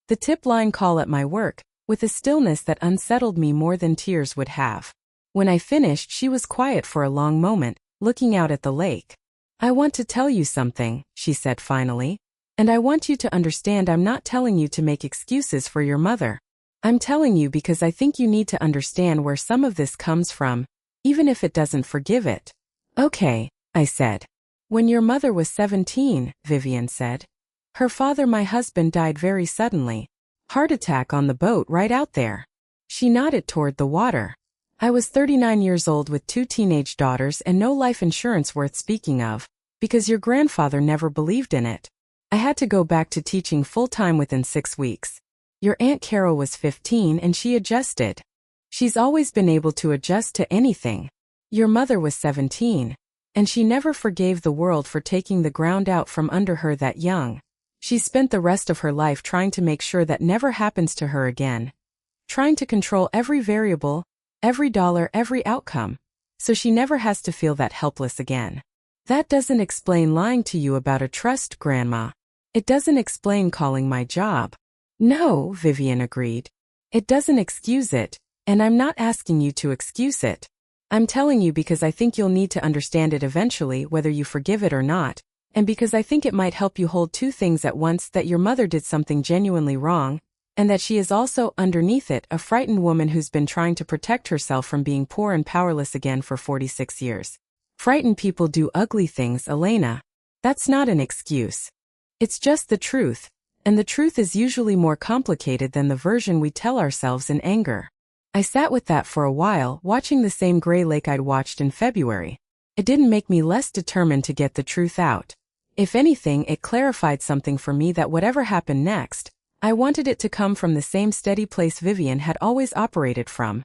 the tip line call at my work, with a stillness that unsettled me more than tears would have. When I finished, she was quiet for a long moment, looking out at the lake. I want to tell you something, she said finally. And I want you to understand I'm not telling you to make excuses for your mother. I'm telling you because I think you need to understand where some of this comes from, even if it doesn't forgive it. Okay, I said. When your mother was 17, Vivian said. Her father, my husband, died very suddenly. Heart attack on the boat right out there. She nodded toward the water. I was 39 years old with 2 teenage daughters and no life insurance worth speaking of, because your grandfather never believed in it. I had to go back to teaching full-time within 6 weeks. Your Aunt Carol was 15 and she adjusted. She's always been able to adjust to anything. Your mother was 17. And she never forgave the world for taking the ground out from under her that young. She spent the rest of her life trying to make sure that never happens to her again. Trying to control every variable, every dollar, every outcome. So she never has to feel that helpless again. That doesn't explain lying to you about a trust, Grandma. It doesn't explain calling my job. No, Vivian agreed. It doesn't excuse it, and I'm not asking you to excuse it. I'm telling you because I think you'll need to understand it eventually whether you forgive it or not, and because I think it might help you hold two things at once: that your mother did something genuinely wrong, and that she is also, underneath it, a frightened woman who's been trying to protect herself from being poor and powerless again for 46 years. Frightened people do ugly things, Elena. That's not an excuse. It's just the truth, and the truth is usually more complicated than the version we tell ourselves in anger. I sat with that for a while, watching the same gray lake I'd watched in February. It didn't make me less determined to get the truth out. If anything, it clarified something for me: that whatever happened next, I wanted it to come from the same steady place Vivian had always operated from.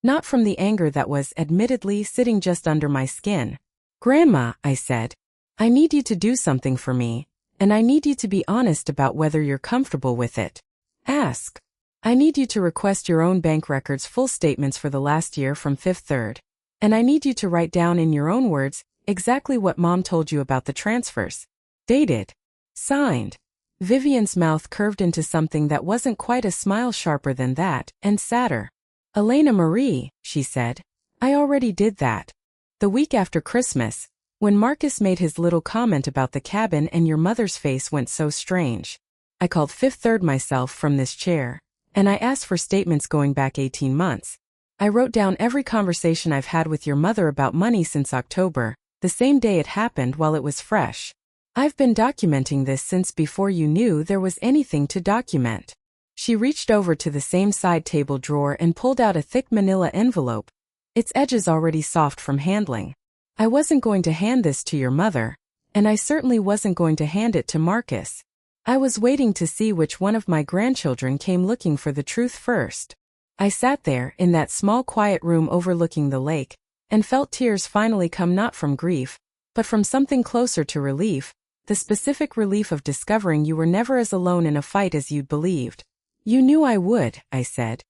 Not from the anger that was, admittedly, sitting just under my skin. Grandma, I said, I need you to do something for me, and I need you to be honest about whether you're comfortable with it. Ask. I need you to request your own bank records, full statements for the last year from Fifth Third. And I need you to write down in your own words exactly what Mom told you about the transfers. Dated. Signed. Vivian's mouth curved into something that wasn't quite a smile, sharper than that, and sadder. Elena Marie, she said, I already did that. The week after Christmas, when Marcus made his little comment about the cabin and your mother's face went so strange. I called Fifth Third myself from this chair, and I asked for statements going back 18 months. I wrote down every conversation I've had with your mother about money since October, the same day it happened, while it was fresh. I've been documenting this since before you knew there was anything to document. She reached over to the same side table drawer and pulled out a thick manila envelope, its edges already soft from handling. I wasn't going to hand this to your mother, and I certainly wasn't going to hand it to Marcus. I was waiting to see which one of my grandchildren came looking for the truth first. I sat there, in that small quiet room overlooking the lake, and felt tears finally come, not from grief, but from something closer to relief, the specific relief of discovering you were never as alone in a fight as you'd believed. You knew I would, I said.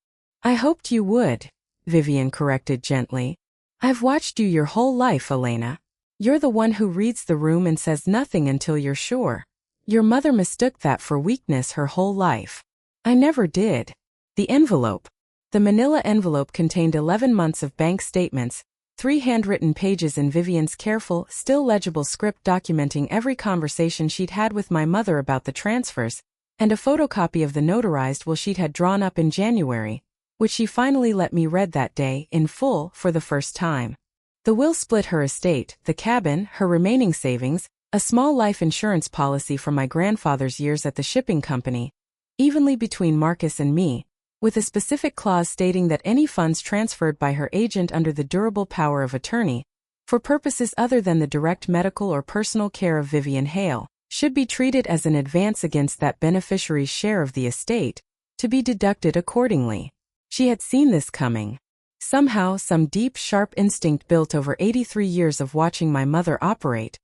I hoped you would, Vivian corrected gently. I've watched you your whole life, Elena. You're the one who reads the room and says nothing until you're sure. Your mother mistook that for weakness her whole life. I never did. The envelope. The manila envelope contained 11 months of bank statements, 3 handwritten pages in Vivian's careful, still legible script documenting every conversation she'd had with my mother about the transfers, and a photocopy of the notarized will she'd had drawn up in January, which she finally let me read that day, in full, for the first time. The will split her estate, the cabin, her remaining savings, a small life insurance policy from my grandfather's years at the shipping company, evenly between Marcus and me, with a specific clause stating that any funds transferred by her agent under the durable power of attorney, for purposes other than the direct medical or personal care of Vivian Hale, should be treated as an advance against that beneficiary's share of the estate, to be deducted accordingly. She had seen this coming. Somehow, some deep, sharp instinct built over 83 years of watching my mother operate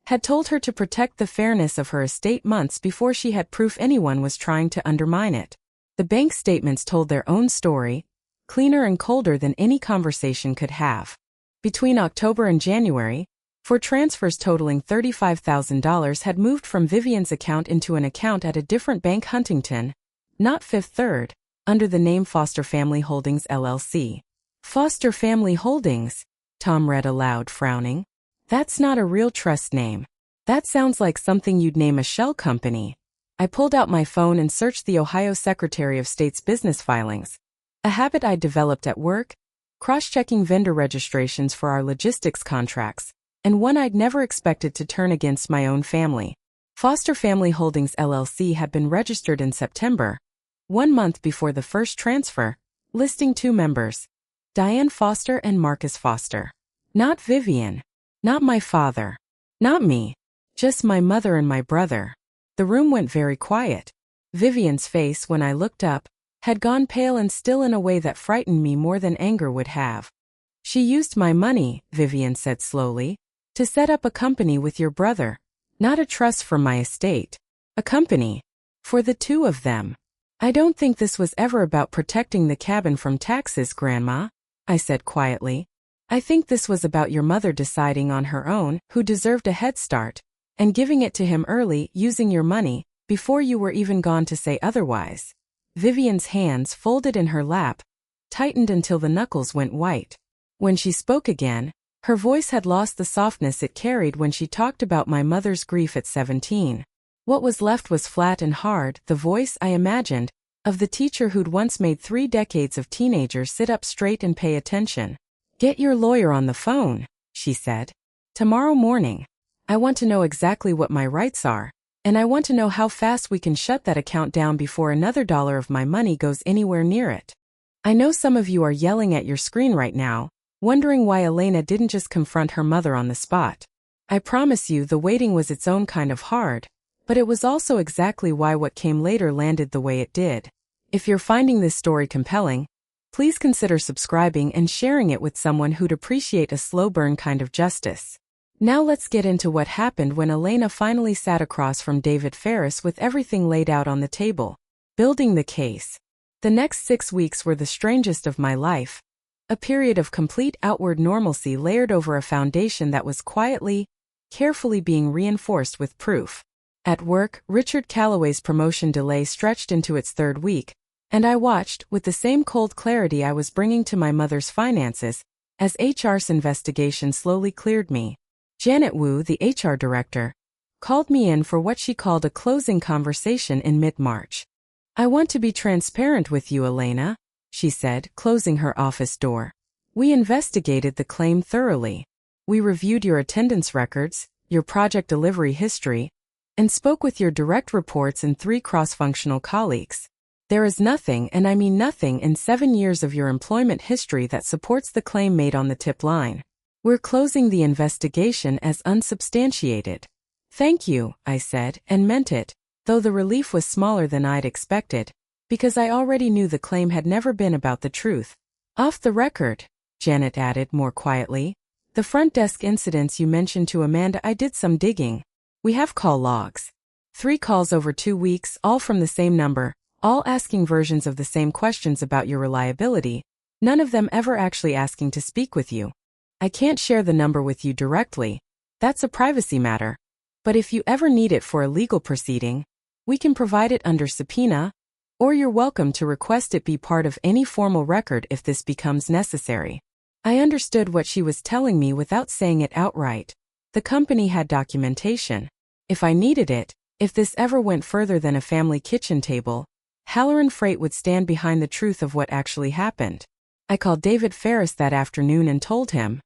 had told her to protect the fairness of her estate months before she had proof anyone was trying to undermine it. The bank statements told their own story, cleaner and colder than any conversation could have. Between October and January, for transfers totaling $35,000 had moved from Vivian's account into an account at a different bank, Huntington, not Fifth Third, under the name Foster Family Holdings LLC. Foster Family Holdings, Tom read aloud, frowning. That's not a real trust name. That sounds like something you'd name a shell company. I pulled out my phone and searched the Ohio Secretary of State's business filings, a habit I'd developed at work, cross-checking vendor registrations for our logistics contracts, and one I'd never expected to turn against my own family. Foster Family Holdings LLC had been registered in September, 1 month before the first transfer, listing 2 members, Diane Foster and Marcus Foster. Not Vivian. Not my father. Not me. Just my mother and my brother. The room went very quiet. Vivian's face, when I looked up, had gone pale and still in a way that frightened me more than anger would have. She used my money, Vivian said slowly, to set up a company with your brother. Not a trust for my estate. A company. For the two of them. I don't think this was ever about protecting the cabin from taxes, Grandma, I said quietly. I think this was about your mother deciding on her own who deserved a head start, and giving it to him early, using your money, before you were even gone to say otherwise. Vivian's hands, folded in her lap, tightened until the knuckles went white. When she spoke again, her voice had lost the softness it carried when she talked about my mother's grief at 17. What was left was flat and hard, the voice, I imagined, of the teacher who'd once made 3 decades of teenagers sit up straight and pay attention. Get your lawyer on the phone, she said. Tomorrow morning. I want to know exactly what my rights are, and I want to know how fast we can shut that account down before another dollar of my money goes anywhere near it. I know some of you are yelling at your screen right now, wondering why Elena didn't just confront her mother on the spot. I promise you the waiting was its own kind of hard, but it was also exactly why what came later landed the way it did. If you're finding this story compelling, please consider subscribing and sharing it with someone who'd appreciate a slow burn kind of justice. Now let's get into what happened when Elena finally sat across from David Ferris with everything laid out on the table. Building the case. The next 6 weeks were the strangest of my life. A period of complete outward normalcy layered over a foundation that was quietly, carefully being reinforced with proof. At work, Richard Calloway's promotion delay stretched into its 3rd week, and I watched, with the same cold clarity I was bringing to my mother's finances, as HR's investigation slowly cleared me. Janet Wu, the HR director, called me in for what she called a closing conversation in mid-March. I want to be transparent with you, Elena, she said, closing her office door. We investigated the claim thoroughly. We reviewed your attendance records, your project delivery history, and spoke with your direct reports and 3 cross-functional colleagues. There is nothing, and I mean nothing, in 7 years of your employment history that supports the claim made on the tip line. We're closing the investigation as unsubstantiated. Thank you, I said, and meant it, though the relief was smaller than I'd expected, because I already knew the claim had never been about the truth. Off the record, Janet added more quietly, the front desk incidents you mentioned to Amanda, I did some digging. We have call logs. 3 calls over 2 weeks, all from the same number, all asking versions of the same questions about your reliability, none of them ever actually asking to speak with you. I can't share the number with you directly. That's a privacy matter. But if you ever need it for a legal proceeding, we can provide it under subpoena, or you're welcome to request it be part of any formal record if this becomes necessary. I understood what she was telling me without saying it outright. The company had documentation. If I needed it, if this ever went further than a family kitchen table, Halloran Freight would stand behind the truth of what actually happened. I called David Ferris that afternoon and told him.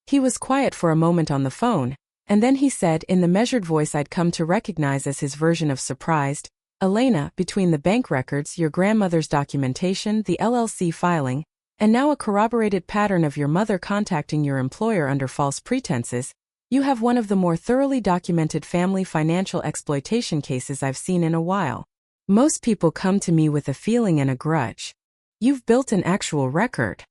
He was quiet for a moment on the phone, and then he said in the measured voice I'd come to recognize as his version of surprised, Elena, between the bank records, your grandmother's documentation, the LLC filing, and now a corroborated pattern of your mother contacting your employer under false pretenses, you have one of the more thoroughly documented family financial exploitation cases I've seen in a while. Most people come to me with a feeling and a grudge. You've built an actual record.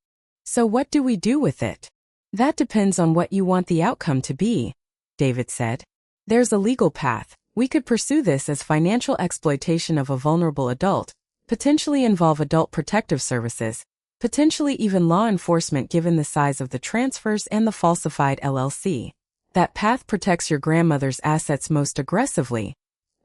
So what do we do with it? That depends on what you want the outcome to be, David said. There's a legal path. We could pursue this as financial exploitation of a vulnerable adult, potentially involve adult protective services, potentially even law enforcement given the size of the transfers and the falsified LLC. That path protects your grandmother's assets most aggressively,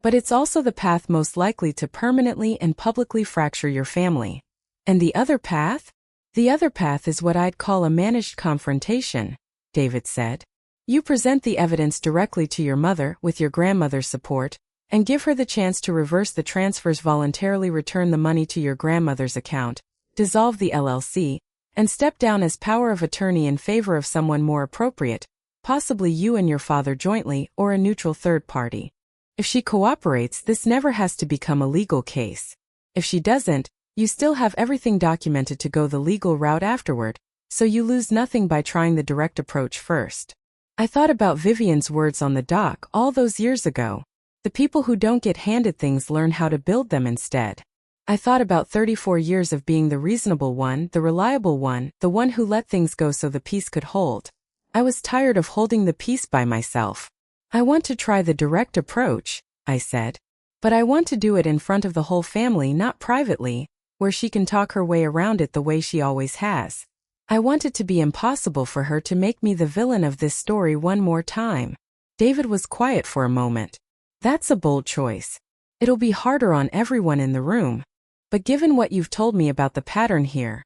but it's also the path most likely to permanently and publicly fracture your family. And the other path? The other path is what I'd call a managed confrontation, David said. You present the evidence directly to your mother with your grandmother's support, and give her the chance to reverse the transfers, voluntarily return the money to your grandmother's account, dissolve the LLC, and step down as power of attorney in favor of someone more appropriate, possibly you and your father jointly or a neutral third party. If she cooperates, this never has to become a legal case. If she doesn't, you still have everything documented to go the legal route afterward, so you lose nothing by trying the direct approach first. I thought about Vivian's words on the dock all those years ago. The people who don't get handed things learn how to build them instead. I thought about 34 years of being the reasonable one, the reliable one, the one who let things go so the peace could hold. I was tired of holding the peace by myself. I want to try the direct approach, I said. But I want to do it in front of the whole family, not privately, where she can talk her way around it the way she always has. I want it to be impossible for her to make me the villain of this story one more time. David was quiet for a moment. That's a bold choice. It'll be harder on everyone in the room. But given what you've told me about the pattern here,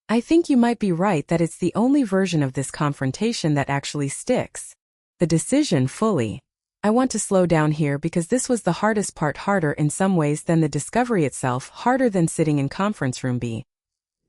I think you might be right that it's the only version of this confrontation that actually sticks. The decision fully. I want to slow down here because this was the hardest part, harder in some ways than the discovery itself, harder than sitting in conference room B.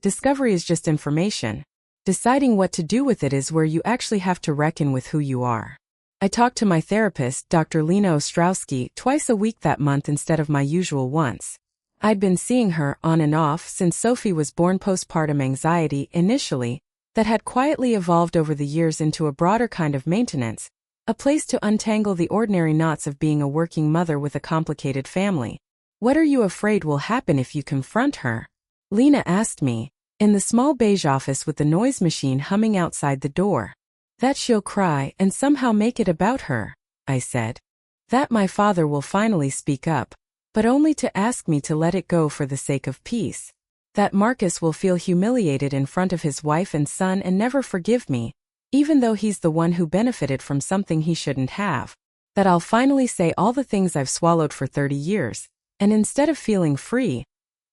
Discovery is just information. Deciding what to do with it is where you actually have to reckon with who you are. I talked to my therapist, Dr. Lena Ostrowski, twice a week that month instead of my usual once. I'd been seeing her on and off since Sophie was born. Postpartum anxiety, initially, that had quietly evolved over the years into a broader kind of maintenance, a place to untangle the ordinary knots of being a working mother with a complicated family. What are you afraid will happen if you confront her? Lena asked me, in the small beige office with the noise machine humming outside the door. That she'll cry and somehow make it about her, I said. That my father will finally speak up, but only to ask me to let it go for the sake of peace. That Marcus will feel humiliated in front of his wife and son and never forgive me, even though he's the one who benefited from something he shouldn't have. That I'll finally say all the things I've swallowed for 30 years, and instead of feeling free,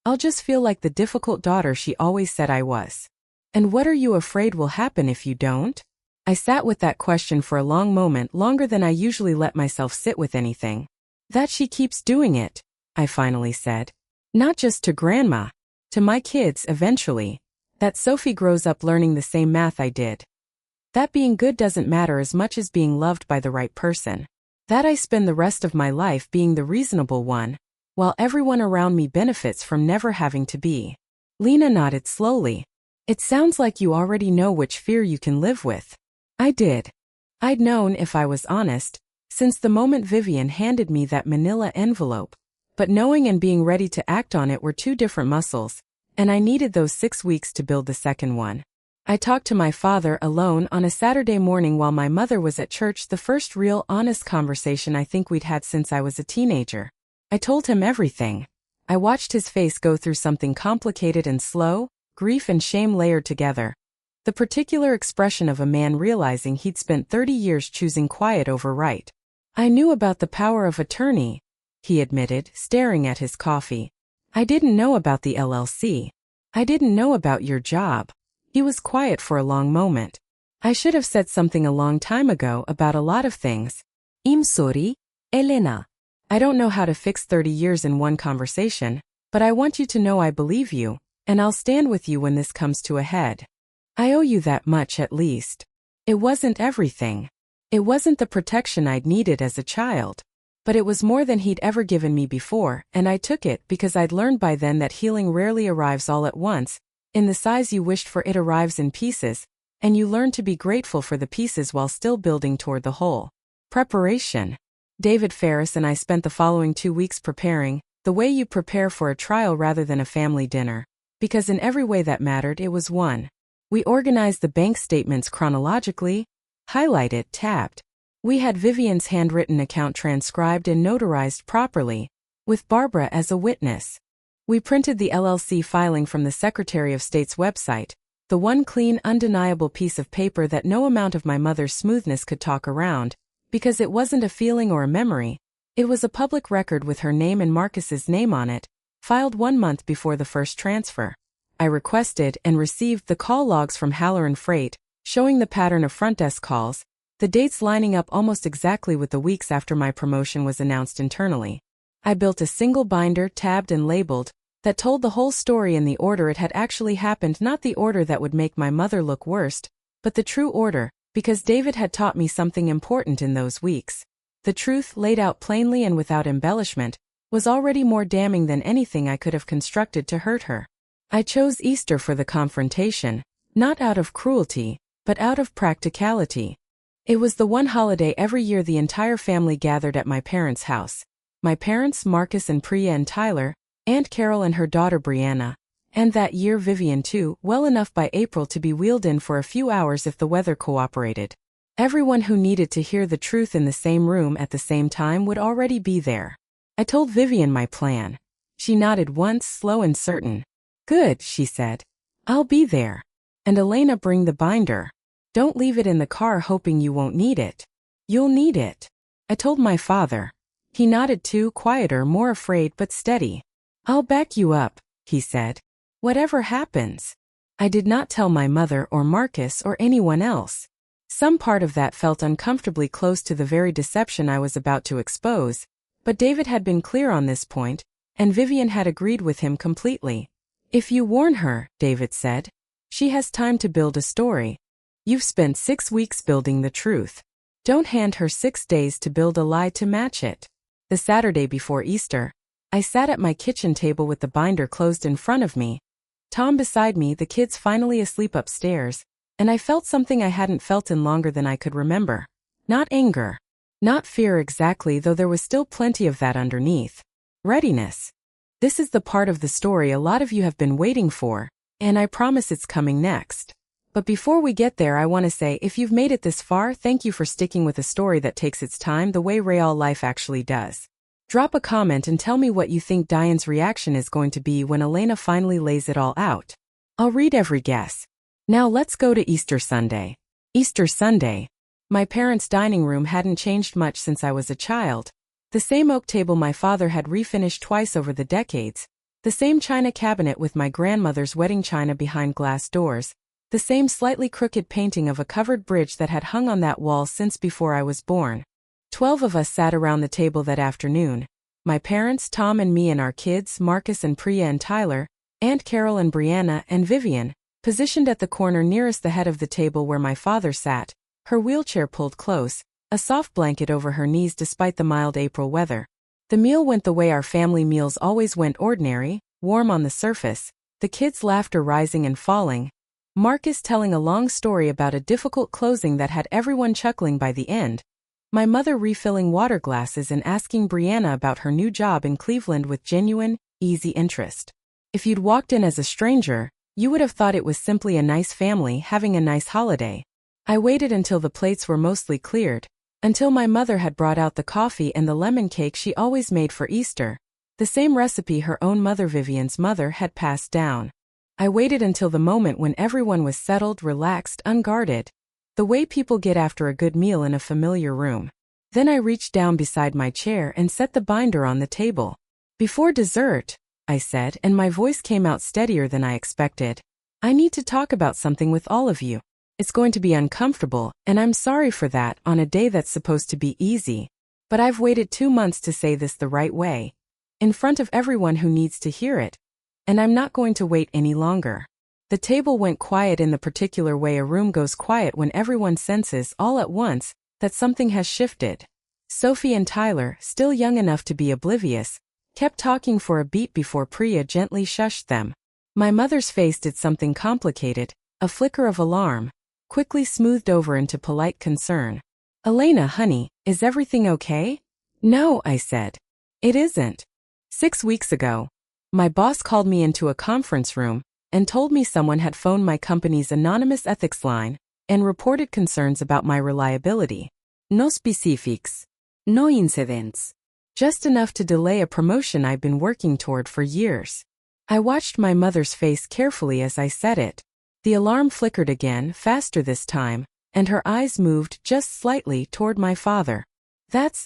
I'll just feel like the difficult daughter she always said I was. And what are you afraid will happen if you don't? I sat with that question for a long moment, longer than I usually let myself sit with anything. That she keeps doing it, I finally said. Not just to Grandma, to my kids eventually. That Sophie grows up learning the same math I did. That being good doesn't matter as much as being loved by the right person. That I spend the rest of my life being the reasonable one, while everyone around me benefits from never having to be. Lena nodded slowly. It sounds like you already know which fear you can live with. I did. I'd known, if I was honest, since the moment Vivian handed me that manila envelope. But knowing and being ready to act on it were two different muscles, and I needed those 6 weeks to build the second one. I talked to my father alone on a Saturday morning while my mother was at church, the first real honest conversation I think we'd had since I was a teenager. I told him everything. I watched his face go through something complicated and slow, grief and shame layered together. The particular expression of a man realizing he'd spent 30 years choosing quiet over right. I knew about the power of attorney, he admitted, staring at his coffee. I didn't know about the LLC. I didn't know about your job. He was quiet for a long moment. I should have said something a long time ago about a lot of things. I'm sorry, Elena. I don't know how to fix 30 years in one conversation, but I want you to know I believe you, and I'll stand with you when this comes to a head. I owe you that much at least. It wasn't everything. It wasn't the protection I'd needed as a child. But it was more than he'd ever given me before, and I took it because I'd learned by then that healing rarely arrives all at once, in the size you wished for. It arrives in pieces, and you learn to be grateful for the pieces while still building toward the whole. Preparation. David Ferris and I spent the following 2 weeks preparing, the way you prepare for a trial rather than a family dinner, because in every way that mattered it was one. We organized the bank statements chronologically, highlighted, tabbed. We had Vivian's handwritten account transcribed and notarized properly, with Barbara as a witness. We printed the LLC filing from the Secretary of State's website, the one clean, undeniable piece of paper that no amount of my mother's smoothness could talk around, because it wasn't a feeling or a memory. It was a public record with her name and Marcus's name on it, filed 1 month before the first transfer. I requested and received the call logs from Halloran Freight, showing the pattern of front desk calls, the dates lining up almost exactly with the weeks after my promotion was announced internally. I built a single binder, tabbed and labeled, that told the whole story in the order it had actually happened, not the order that would make my mother look worst, but the true order, because David had taught me something important in those weeks. The truth, laid out plainly and without embellishment, was already more damning than anything I could have constructed to hurt her. I chose Easter for the confrontation, not out of cruelty, but out of practicality. It was the one holiday every year the entire family gathered at my parents' house. My parents, Marcus and Priya and Tyler, Aunt Carol and her daughter Brianna, and that year Vivian too, well enough by April to be wheeled in for a few hours if the weather cooperated. Everyone who needed to hear the truth in the same room at the same time would already be there. I told Vivian my plan. She nodded once, slow and certain. Good, she said. I'll be there. And Elena, bring the binder. Don't leave it in the car hoping you won't need it. You'll need it. I told my father. He nodded too, quieter, more afraid but steady. I'll back you up, he said. Whatever happens. I did not tell my mother or Marcus or anyone else. Some part of that felt uncomfortably close to the very deception I was about to expose, but David had been clear on this point, and Vivian had agreed with him completely. If you warn her, David said, she has time to build a story. You've spent 6 weeks building the truth. Don't hand her 6 days to build a lie to match it. The Saturday before Easter, I sat at my kitchen table with the binder closed in front of me, Tom beside me, the kids finally asleep upstairs, and I felt something I hadn't felt in longer than I could remember. Not anger. Not fear exactly, though there was still plenty of that underneath. Readiness. This is the part of the story a lot of you have been waiting for, and I promise it's coming next. But before we get there, I want to say, if you've made it this far, thank you for sticking with a story that takes its time the way real life actually does. Drop a comment and tell me what you think Diane's reaction is going to be when Elena finally lays it all out. I'll read every guess. Now let's go to Easter Sunday. Easter Sunday. My parents' dining room hadn't changed much since I was a child. The same oak table my father had refinished twice over the decades. The same china cabinet with my grandmother's wedding china behind glass doors. The same slightly crooked painting of a covered bridge that had hung on that wall since before I was born. 12 of us sat around the table that afternoon. My parents, Tom and me and our kids, Marcus and Priya and Tyler, Aunt Carol and Brianna and Vivian, positioned at the corner nearest the head of the table where my father sat, her wheelchair pulled close, a soft blanket over her knees despite the mild April weather. The meal went the way our family meals always went, ordinary, warm on the surface, the kids' laughter rising and falling, Marcus telling a long story about a difficult closing that had everyone chuckling by the end, my mother refilling water glasses and asking Brianna about her new job in Cleveland with genuine, easy interest. If you'd walked in as a stranger, you would have thought it was simply a nice family having a nice holiday. I waited until the plates were mostly cleared, until my mother had brought out the coffee and the lemon cake she always made for Easter, the same recipe her own mother, Vivian's mother, had passed down. I waited until the moment when everyone was settled, relaxed, unguarded, the way people get after a good meal in a familiar room. Then I reached down beside my chair and set the binder on the table. Before dessert, I said, and my voice came out steadier than I expected, I need to talk about something with all of you. It's going to be uncomfortable, and I'm sorry for that on a day that's supposed to be easy. But I've waited 2 months to say this the right way, in front of everyone who needs to hear it. And I'm not going to wait any longer. The table went quiet in the particular way a room goes quiet when everyone senses, all at once, that something has shifted. Sophie and Tyler, still young enough to be oblivious, kept talking for a beat before Priya gently shushed them. My mother's face did something complicated, a flicker of alarm, quickly smoothed over into polite concern. Elena, honey, is everything okay? No, I said. It isn't. 6 weeks ago, my boss called me into a conference room and told me someone had phoned my company's anonymous ethics line and reported concerns about my reliability. No specifics. No incidents. Just enough to delay a promotion I've been working toward for years. I watched my mother's face carefully as I said it. The alarm flickered again, faster this time, and her eyes moved just slightly toward my father.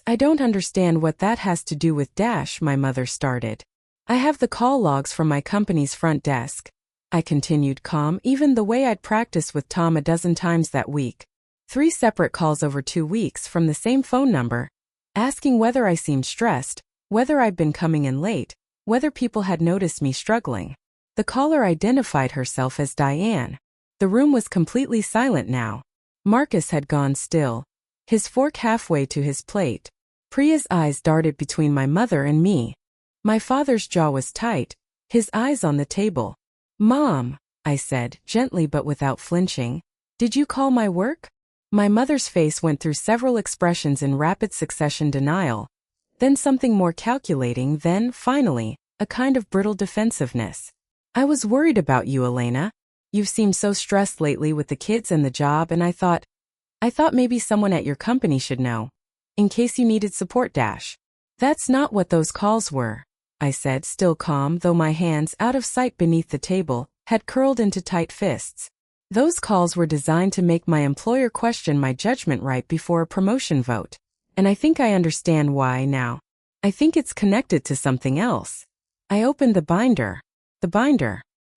I don't understand what that has to do with Dash, my mother started. I have the call logs from my company's front desk. I continued calm, even the way I'd practiced with Tom a dozen times that week. 3 separate calls over 2 weeks from the same phone number, asking whether I seemed stressed, whether I'd been coming in late, whether people had noticed me struggling. The caller identified herself as Diane. The room was completely silent now. Marcus had gone still, his fork halfway to his plate. Priya's eyes darted between my mother and me. My father's jaw was tight, his eyes on the table. Mom, I said, gently but without flinching, did you call my work? My mother's face went through several expressions in rapid succession: denial, then something more calculating, then, finally, a kind of brittle defensiveness. I was worried about you, Elena. You've seemed so stressed lately with the kids and the job, and I thought maybe someone at your company should know. In case you needed support. That's not what those calls were, I said, still calm, though my hands, out of sight beneath the table, had curled into tight fists. Those calls were designed to make my employer question my judgment right before a promotion vote. And I think I understand why now. I think it's connected to something else. I opened the binder.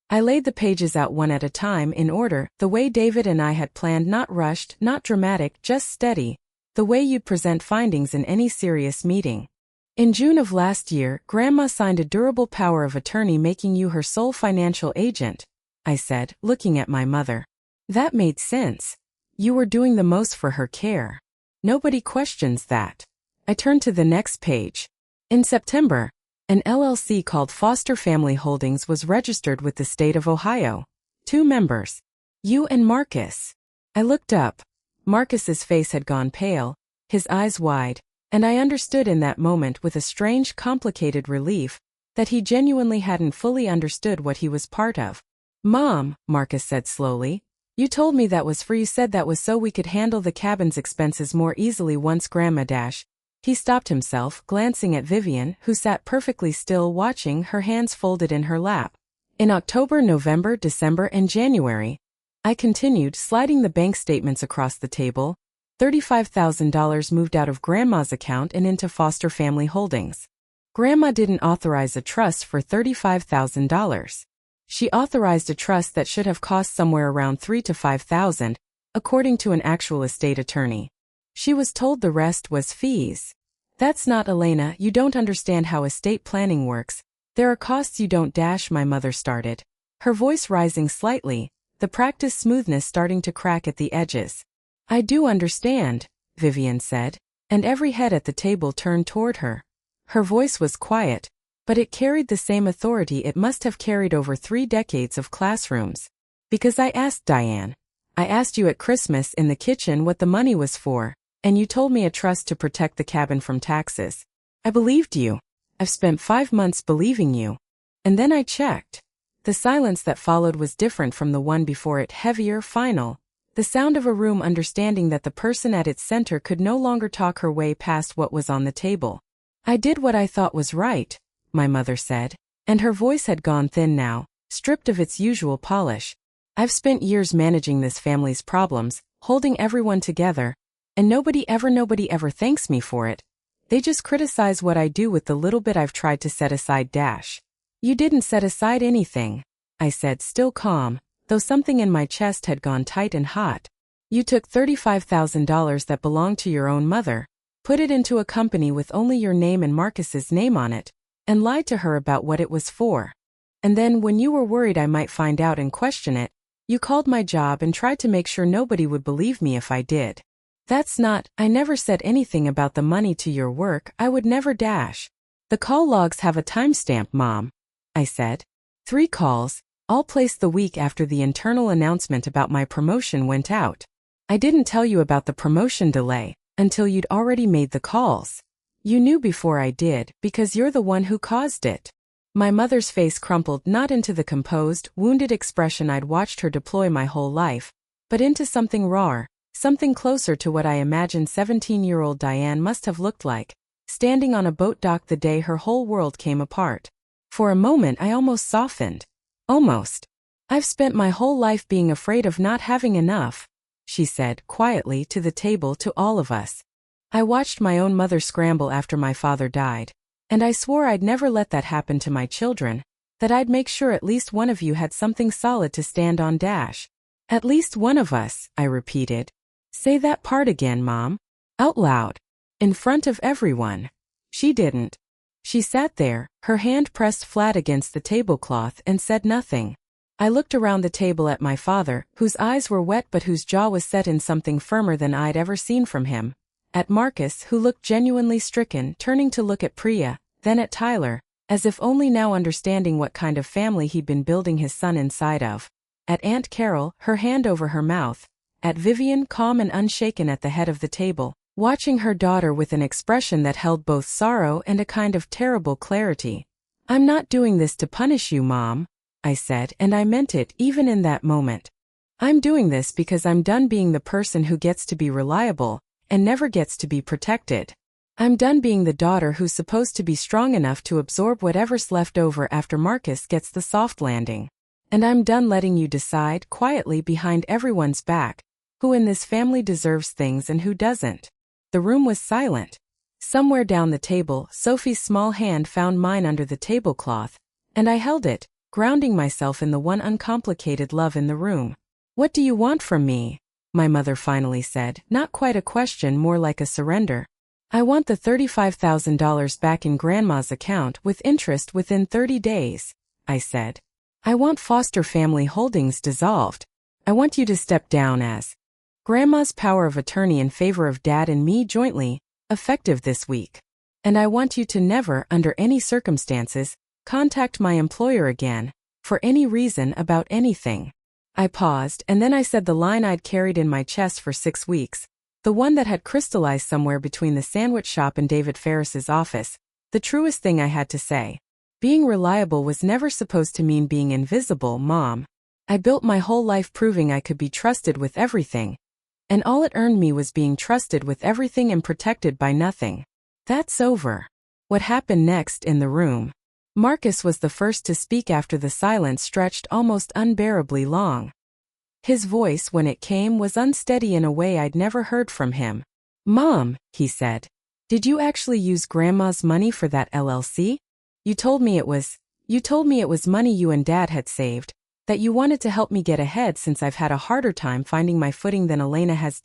I laid the pages out one at a time in order, the way David and I had planned, not rushed, not dramatic, just steady, the way you'd present findings in any serious meeting. In June of last year, Grandma signed a durable power of attorney making you her sole financial agent, I said, looking at my mother. That made sense. You were doing the most for her care. Nobody questions that. I turned to the next page. In September, an LLC called Foster Family Holdings was registered with the state of Ohio. 2 members. You and Marcus. I looked up. Marcus's face had gone pale, his eyes wide, and I understood in that moment with a strange, complicated relief that he genuinely hadn't fully understood what he was part of. Mom, Marcus said slowly, you told me that was for you said that was so we could handle the cabin's expenses more easily once Grandma He stopped himself, glancing at Vivian, who sat perfectly still watching, her hands folded in her lap. In October, November, December, and January, I continued, sliding the bank statements across the table, $35,000 moved out of Grandma's account and into Foster Family Holdings. Grandma didn't authorize a trust for $35,000. She authorized a trust that should have cost somewhere around $3,000 to $5,000, according to an actual estate attorney. She was told the rest was fees. That's not, Elena, you don't understand how estate planning works. There are costs you don't. My mother started, her voice rising slightly, the practiced smoothness starting to crack at the edges. I do understand, Vivian said, and every head at the table turned toward her. Her voice was quiet, but it carried the same authority it must have carried over 3 decades of classrooms. Because I asked Diane. I asked you at Christmas in the kitchen what the money was for, and you told me a trust to protect the cabin from taxes. I believed you. I've spent 5 months believing you. And then I checked. The silence that followed was different from the one before it, heavier, final. The sound of a room understanding that the person at its center could no longer talk her way past what was on the table. I did what I thought was right, my mother said, and her voice had gone thin now, stripped of its usual polish. I've spent years managing this family's problems, holding everyone together, and nobody ever thanks me for it. They just criticize what I do with the little bit I've tried to set aside. You didn't set aside anything, I said, still calm, though something in my chest had gone tight and hot. You took $35,000 that belonged to your own mother, put it into a company with only your name and Marcus's name on it, and lied to her about what it was for. And then, when you were worried I might find out and question it, you called my job and tried to make sure nobody would believe me if I did. That's not, I never said anything about the money to your work, I would never. The call logs have a timestamp, Mom, I said. 3 calls, all placed the week after the internal announcement about my promotion went out. I didn't tell you about the promotion delay until you'd already made the calls. You knew before I did, because you're the one who caused it. My mother's face crumpled not into the composed, wounded expression I'd watched her deploy my whole life, but into something rawer, something closer to what I imagined 17-year-old Diane must have looked like, standing on a boat dock the day her whole world came apart. For a moment I almost softened. Almost. I've spent my whole life being afraid of not having enough, she said quietly to the table, to all of us. I watched my own mother scramble after my father died, and I swore I'd never let that happen to my children, that I'd make sure at least one of you had something solid to stand on. At least one of us, I repeated. Say that part again, Mom. Out loud. In front of everyone. She didn't. She sat there, her hand pressed flat against the tablecloth, and said nothing. I looked around the table at my father, whose eyes were wet but whose jaw was set in something firmer than I'd ever seen from him. At Marcus, who looked genuinely stricken, turning to look at Priya, then at Tyler, as if only now understanding what kind of family he'd been building his son inside of. At Aunt Carol, her hand over her mouth. At Vivian, calm and unshaken at the head of the table, watching her daughter with an expression that held both sorrow and a kind of terrible clarity. "I'm not doing this to punish you, Mom," I said, and I meant it even in that moment. "I'm doing this because I'm done being the person who gets to be reliable and never gets to be protected. I'm done being the daughter who's supposed to be strong enough to absorb whatever's left over after Marcus gets the soft landing. And I'm done letting you decide, quietly behind everyone's back, who in this family deserves things and who doesn't." The room was silent. Somewhere down the table, Sophie's small hand found mine under the tablecloth, and I held it, grounding myself in the one uncomplicated love in the room. "What do you want from me?" my mother finally said, not quite a question, more like a surrender. "I want the $35,000 back in Grandma's account with interest within 30 days, I said. "I want foster family holdings dissolved. I want you to step down as Grandma's power of attorney in favor of Dad and me jointly, effective this week. And I want you to never, under any circumstances, contact my employer again, for any reason about anything." I paused, and then I said the line I'd carried in my chest for 6 weeks, the one that had crystallized somewhere between the sandwich shop and David Ferris's office, the truest thing I had to say. "Being reliable was never supposed to mean being invisible, Mom. I built my whole life proving I could be trusted with everything. And all it earned me was being trusted with everything and protected by nothing. That's over." What happened next in the room? Marcus was the first to speak after the silence stretched almost unbearably long. His voice, when it came, was unsteady in a way I'd never heard from him. "Mom," he said, "did you actually use Grandma's money for that LLC? You told me it was money you and Dad had saved, that you wanted to help me get ahead since I've had a harder time finding my footing than Elena has.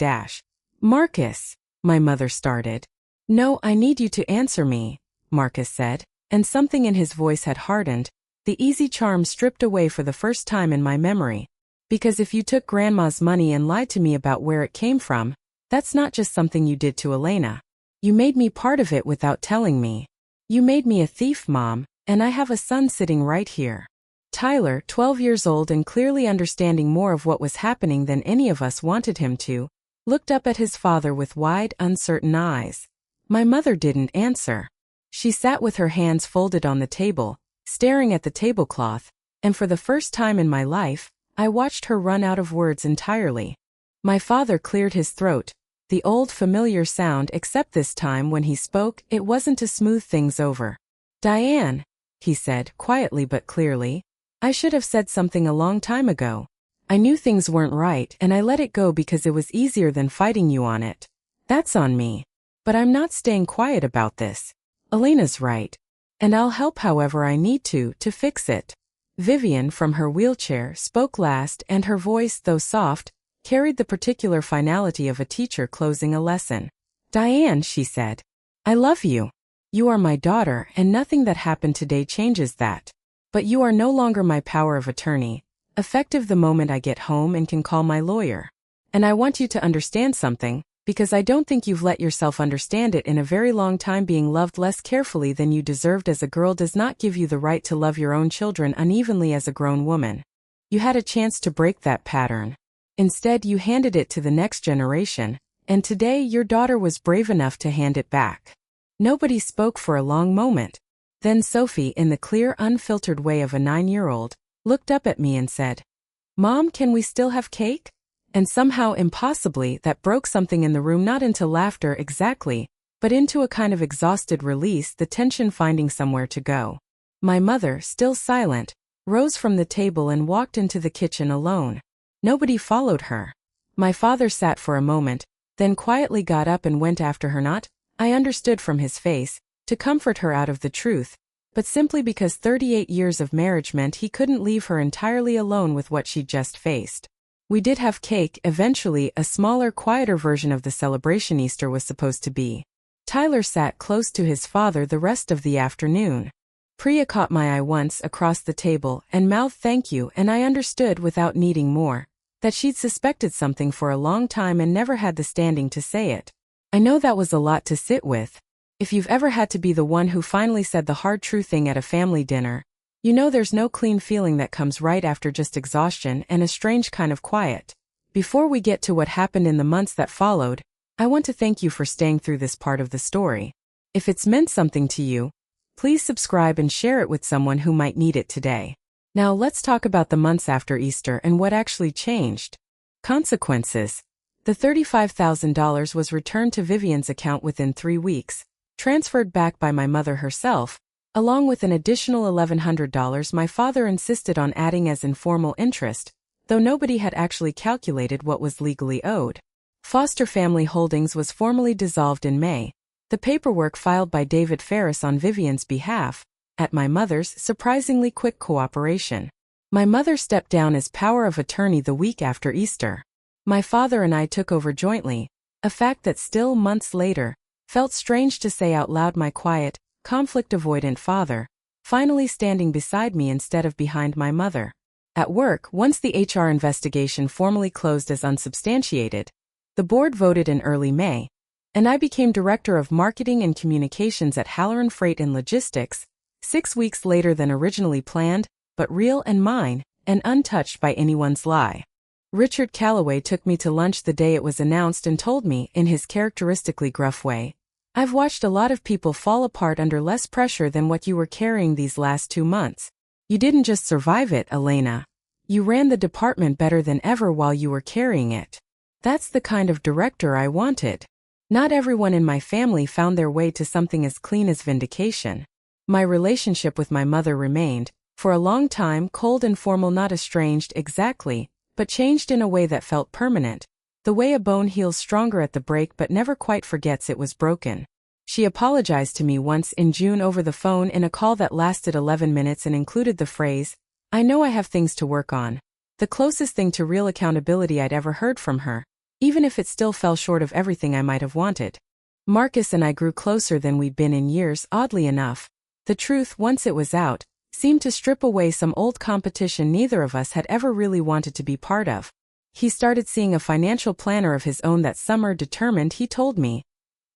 Marcus," my mother started. "No, I need you to answer me," Marcus said, and something in his voice had hardened, the easy charm stripped away for the first time in my memory. "Because if you took Grandma's money and lied to me about where it came from, that's not just something you did to Elena. You made me part of it without telling me. You made me a thief, Mom, and I have a son sitting right here." Tyler, 12 years old and clearly understanding more of what was happening than any of us wanted him to, looked up at his father with wide, uncertain eyes. My mother didn't answer. She sat with her hands folded on the table, staring at the tablecloth, and for the first time in my life, I watched her run out of words entirely. My father cleared his throat, the old familiar sound, except this time when he spoke, it wasn't to smooth things over. "Diane," he said, quietly but clearly, "I should have said something a long time ago. I knew things weren't right and I let it go because it was easier than fighting you on it. That's on me. But I'm not staying quiet about this. Elena's right. And I'll help however I need to fix it." Vivian, from her wheelchair, spoke last, and her voice, though soft, carried the particular finality of a teacher closing a lesson. "Diane," she said, "I love you. You are my daughter, and nothing that happened today changes that. But you are no longer my power of attorney, effective the moment I get home and can call my lawyer. And I want you to understand something, because I don't think you've let yourself understand it in a very long time. Being loved less carefully than you deserved as a girl does not give you the right to love your own children unevenly as a grown woman. You had a chance to break that pattern. Instead, you handed it to the next generation, and today your daughter was brave enough to hand it back." Nobody spoke for a long moment. Then Sophie, in the clear, unfiltered way of a 9-year-old, looked up at me and said, "Mom, can we still have cake?" And somehow, impossibly, that broke something in the room, not into laughter exactly, but into a kind of exhausted release, the tension finding somewhere to go. My mother, still silent, rose from the table and walked into the kitchen alone. Nobody followed her. My father sat for a moment, then quietly got up and went after her, not, I understood from his face, to comfort her out of the truth, but simply because 38 years of marriage meant he couldn't leave her entirely alone with what she'd just faced. We did have cake, eventually, a smaller, quieter version of the celebration Easter was supposed to be. Tyler sat close to his father the rest of the afternoon. Priya caught my eye once across the table and mouthed thank you, and I understood without needing more, that she'd suspected something for a long time and never had the standing to say it. I know that was a lot to sit with. If you've ever had to be the one who finally said the hard true thing at a family dinner, you know there's no clean feeling that comes right after, just exhaustion and a strange kind of quiet. Before we get to what happened in the months that followed, I want to thank you for staying through this part of the story. If it's meant something to you, Please subscribe and share it with someone who might need it today. Now let's talk about the months after Easter and what actually changed. Consequences. The $35,000 was returned to Vivian's account within 3 weeks, transferred back by my mother herself, along with an additional $1,100 my father insisted on adding as informal interest, though nobody had actually calculated what was legally owed. Foster Family Holdings was formally dissolved in May, the paperwork filed by David Ferris on Vivian's behalf, at my mother's surprisingly quick cooperation. My mother stepped down as power of attorney the week after Easter. My father and I took over jointly, a fact that still months later felt strange to say out loud. My quiet, conflict-avoidant father, finally standing beside me instead of behind my mother. At work, once the HR investigation formally closed as unsubstantiated, the board voted in early May, and I became Director of Marketing and Communications at Halloran Freight and Logistics, 6 weeks later than originally planned, but real and mine, and untouched by anyone's lie. Richard Calloway took me to lunch the day it was announced and told me, in his characteristically gruff way, "I've watched a lot of people fall apart under less pressure than what you were carrying these last 2 months. You didn't just survive it, Elena. You ran the department better than ever while you were carrying it. That's the kind of director I wanted." Not everyone in my family found their way to something as clean as vindication. My relationship with my mother remained, for a long time, cold and formal, not estranged exactly, but changed in a way that felt permanent, the way a bone heals stronger at the break but never quite forgets it was broken. She apologized to me once in June over the phone in a call that lasted 11 minutes and included the phrase, "I know I have things to work on." The closest thing to real accountability I'd ever heard from her, even if it still fell short of everything I might have wanted. Marcus and I grew closer than we'd been in years, oddly enough. The truth, once it was out, seemed to strip away some old competition neither of us had ever really wanted to be part of. He started seeing a financial planner of his own that summer, determined, he told me,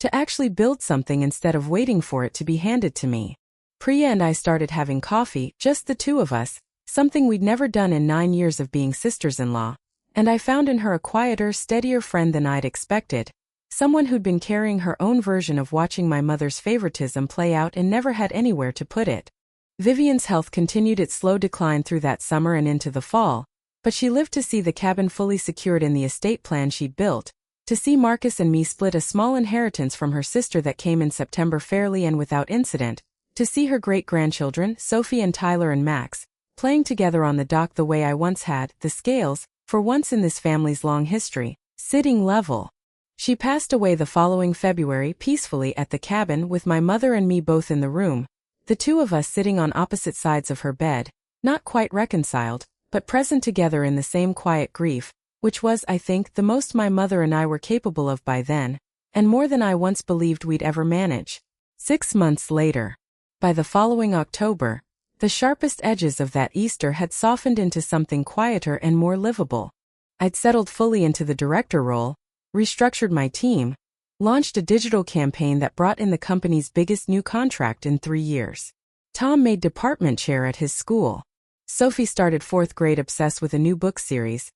to actually build something instead of waiting for it to be handed to me. Priya and I started having coffee, just the two of us, something we'd never done in 9 years of being sisters-in-law, and I found in her a quieter, steadier friend than I'd expected, someone who'd been carrying her own version of watching my mother's favoritism play out and never had anywhere to put it. Vivian's health continued its slow decline through that summer and into the fall, but she lived to see the cabin fully secured in the estate plan she'd built, to see Marcus and me split a small inheritance from her sister that came in September fairly and without incident, to see her great-grandchildren, Sophie and Tyler and Max, playing together on the dock the way I once had, the scales, for once in this family's long history, sitting level. She passed away the following February peacefully at the cabin with my mother and me both in the room, the two of us sitting on opposite sides of her bed, not quite reconciled, but present together in the same quiet grief, which was, I think, the most my mother and I were capable of by then, and more than I once believed we'd ever manage. 6 months later. By the following October, the sharpest edges of that Easter had softened into something quieter and more livable. I'd settled fully into the director role, restructured my team, launched a digital campaign that brought in the company's biggest new contract in 3 years. Tom made department chair at his school. Sophie started 4th grade obsessed with a new book series.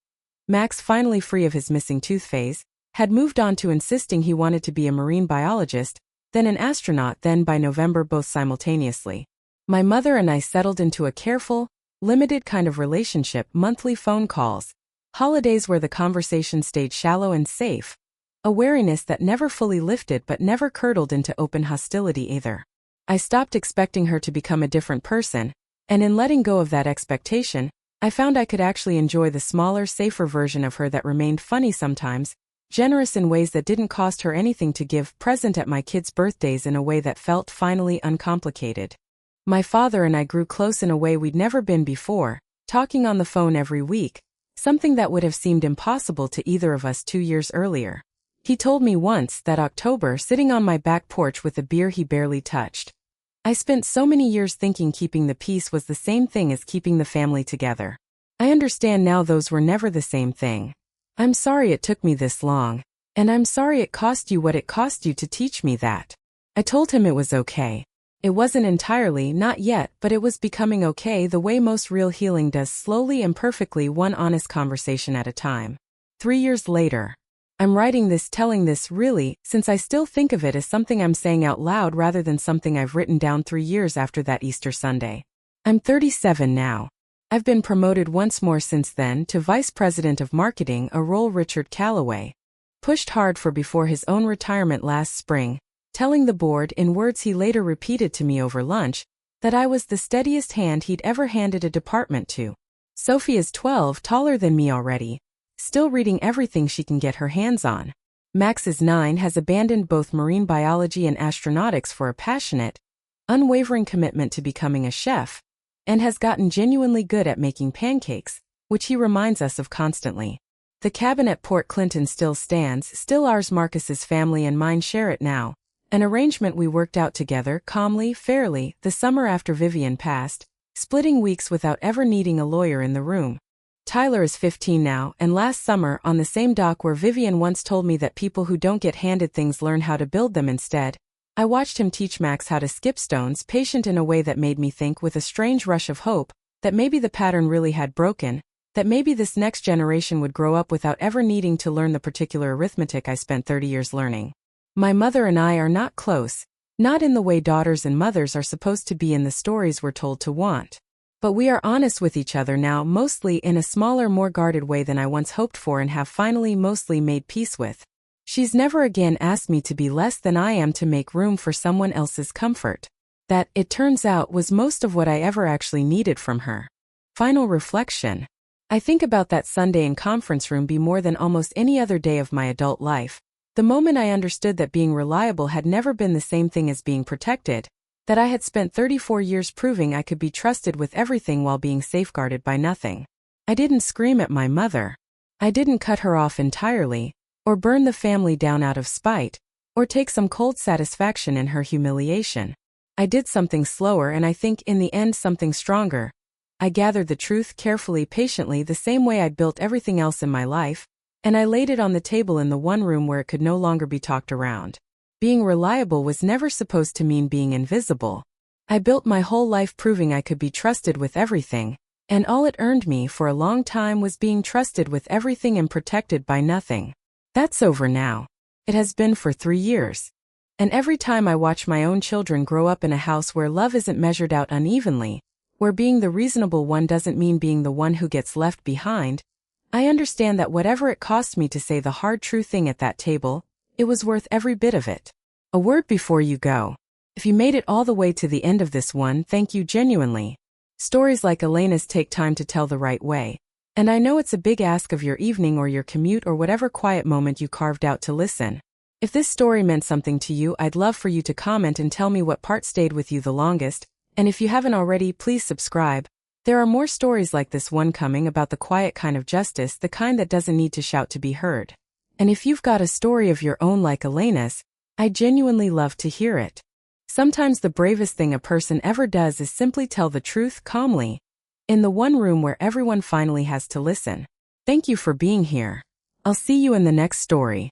Max, finally free of his missing tooth phase, had moved on to insisting he wanted to be a marine biologist, then an astronaut, then by November both simultaneously. My mother and I settled into a careful, limited kind of relationship, monthly phone calls, holidays where the conversation stayed shallow and safe, a wariness that never fully lifted but never curdled into open hostility either. I stopped expecting her to become a different person, and in letting go of that expectation, I found I could actually enjoy the smaller, safer version of her that remained funny sometimes, generous in ways that didn't cost her anything to give, present at my kids' birthdays in a way that felt finally uncomplicated. My father and I grew close in a way we'd never been before, talking on the phone every week, something that would have seemed impossible to either of us 2 years earlier. He told me once that October, sitting on my back porch with a beer he barely touched, "I spent so many years thinking keeping the peace was the same thing as keeping the family together. I understand now those were never the same thing. I'm sorry it took me this long, and I'm sorry it cost you what it cost you to teach me that." I told him it was okay. It wasn't entirely, not yet, but it was becoming okay the way most real healing does, slowly and perfectly, one honest conversation at a time. 3 years later. I'm writing this, telling this really, since I still think of it as something I'm saying out loud rather than something I've written down 3 years after that Easter Sunday. I'm 37 now. I've been promoted once more since then to Vice President of Marketing, a role Richard Calloway pushed hard for before his own retirement last spring, telling the board, in words he later repeated to me over lunch, that I was the steadiest hand he'd ever handed a department to. Sophie is 12, taller than me already, still reading everything she can get her hands on. Max is 9, has abandoned both marine biology and astronautics for a passionate, unwavering commitment to becoming a chef, and has gotten genuinely good at making pancakes, which he reminds us of constantly. The cabin at Port Clinton still stands, still ours. Marcus's family and mine share it now, an arrangement we worked out together, calmly, fairly, the summer after Vivian passed, splitting weeks without ever needing a lawyer in the room. Tyler is 15 now, and last summer, on the same dock where Vivian once told me that people who don't get handed things learn how to build them instead, I watched him teach Max how to skip stones, patient in a way that made me think, with a strange rush of hope, that maybe the pattern really had broken, that maybe this next generation would grow up without ever needing to learn the particular arithmetic I spent 30 years learning. My mother and I are not close, not in the way daughters and mothers are supposed to be in the stories we're told to want. But we are honest with each other now, mostly in a smaller, more guarded way than I once hoped for and have finally mostly made peace with. She's never again asked me to be less than I am to make room for someone else's comfort. That, it turns out, was most of what I ever actually needed from her. Final reflection. I think about that Sunday in conference room more than almost any other day of my adult life. The moment I understood that being reliable had never been the same thing as being protected, that I had spent 34 years proving I could be trusted with everything while being safeguarded by nothing. I didn't scream at my mother. I didn't cut her off entirely, or burn the family down out of spite, or take some cold satisfaction in her humiliation. I did something slower and I think in the end something stronger. I gathered the truth carefully, patiently, the same way I'd built everything else in my life, and I laid it on the table in the one room where it could no longer be talked around. Being reliable was never supposed to mean being invisible. I built my whole life proving I could be trusted with everything, and all it earned me for a long time was being trusted with everything and protected by nothing. That's over now. It has been for 3 years. And every time I watch my own children grow up in a house where love isn't measured out unevenly, where being the reasonable one doesn't mean being the one who gets left behind, I understand that whatever it cost me to say the hard true thing at that table, it was worth every bit of it. A word before you go. If you made it all the way to the end of this one, thank you genuinely. Stories like Elena's take time to tell the right way. And I know it's a big ask of your evening or your commute or whatever quiet moment you carved out to listen. If this story meant something to you, I'd love for you to comment and tell me what part stayed with you the longest. And if you haven't already, please subscribe. There are more stories like this one coming, about the quiet kind of justice, the kind that doesn't need to shout to be heard. And if you've got a story of your own like Elena's, I genuinely love to hear it. Sometimes the bravest thing a person ever does is simply tell the truth calmly, in the one room where everyone finally has to listen. Thank you for being here. I'll see you in the next story.